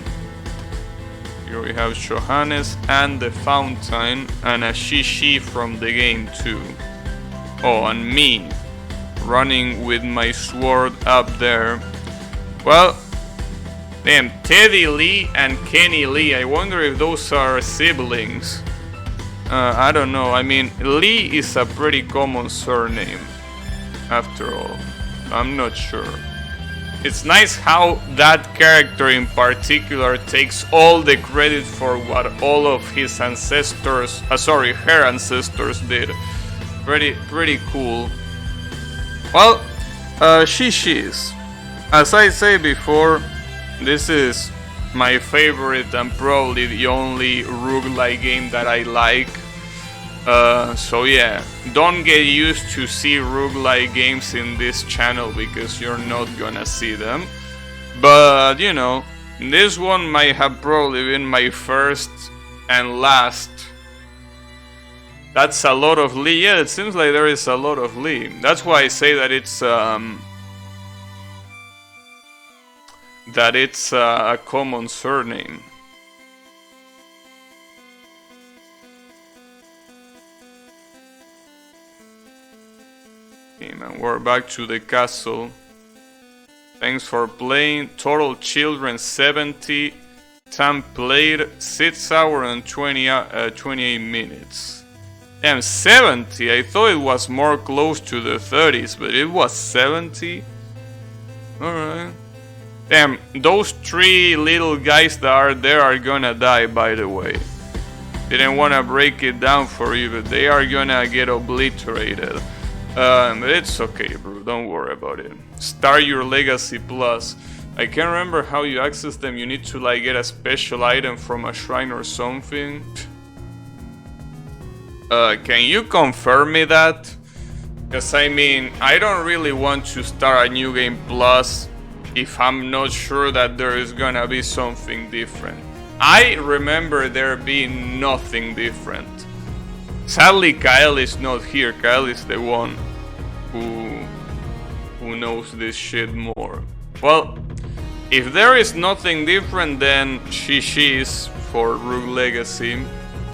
Here we have Johannes and the Fountain, and a Shishi from the game too. Oh, and me, running with my sword up there. Well, damn, Teddy Lee and Kenny Lee, I wonder if those are siblings. I don't know, I mean, Lee is a pretty common surname, after all. I'm not sure. It's nice how that character in particular takes all the credit for what all of his ancestors, her ancestors did. Pretty cool. Well, she's. As I say before, this is my favorite and probably the only roguelike game that I like. So yeah, don't get used to see roguelike games in this channel because you're not gonna see them. But, you know, this one might have probably been my first and last. That's a lot of Lee. Yeah, it seems like there is a lot of Lee. That's why I say that it's a common surname. Okay, man, we're back to the castle. Thanks for playing. Total children 70. Time played 6 hours and 28 minutes. Damn, 70? I thought it was more close to the 30s, but it was 70? Alright. Damn, those 3 little guys that are there are gonna die, by the way. Didn't wanna break it down for you, but they are gonna get obliterated. It's okay, bro. Don't worry about it. Start your Legacy Plus. I can't remember how you access them. You need to like get a special item from a shrine or something. Can you confirm me that? Because I mean, I don't really want to start a new game plus if I'm not sure that there is gonna be something different. I remember there being nothing different. Sadly, Kyle is not here. Kyle is the one who knows this shit more. Well, if there is nothing different, then GG's for Rogue Legacy.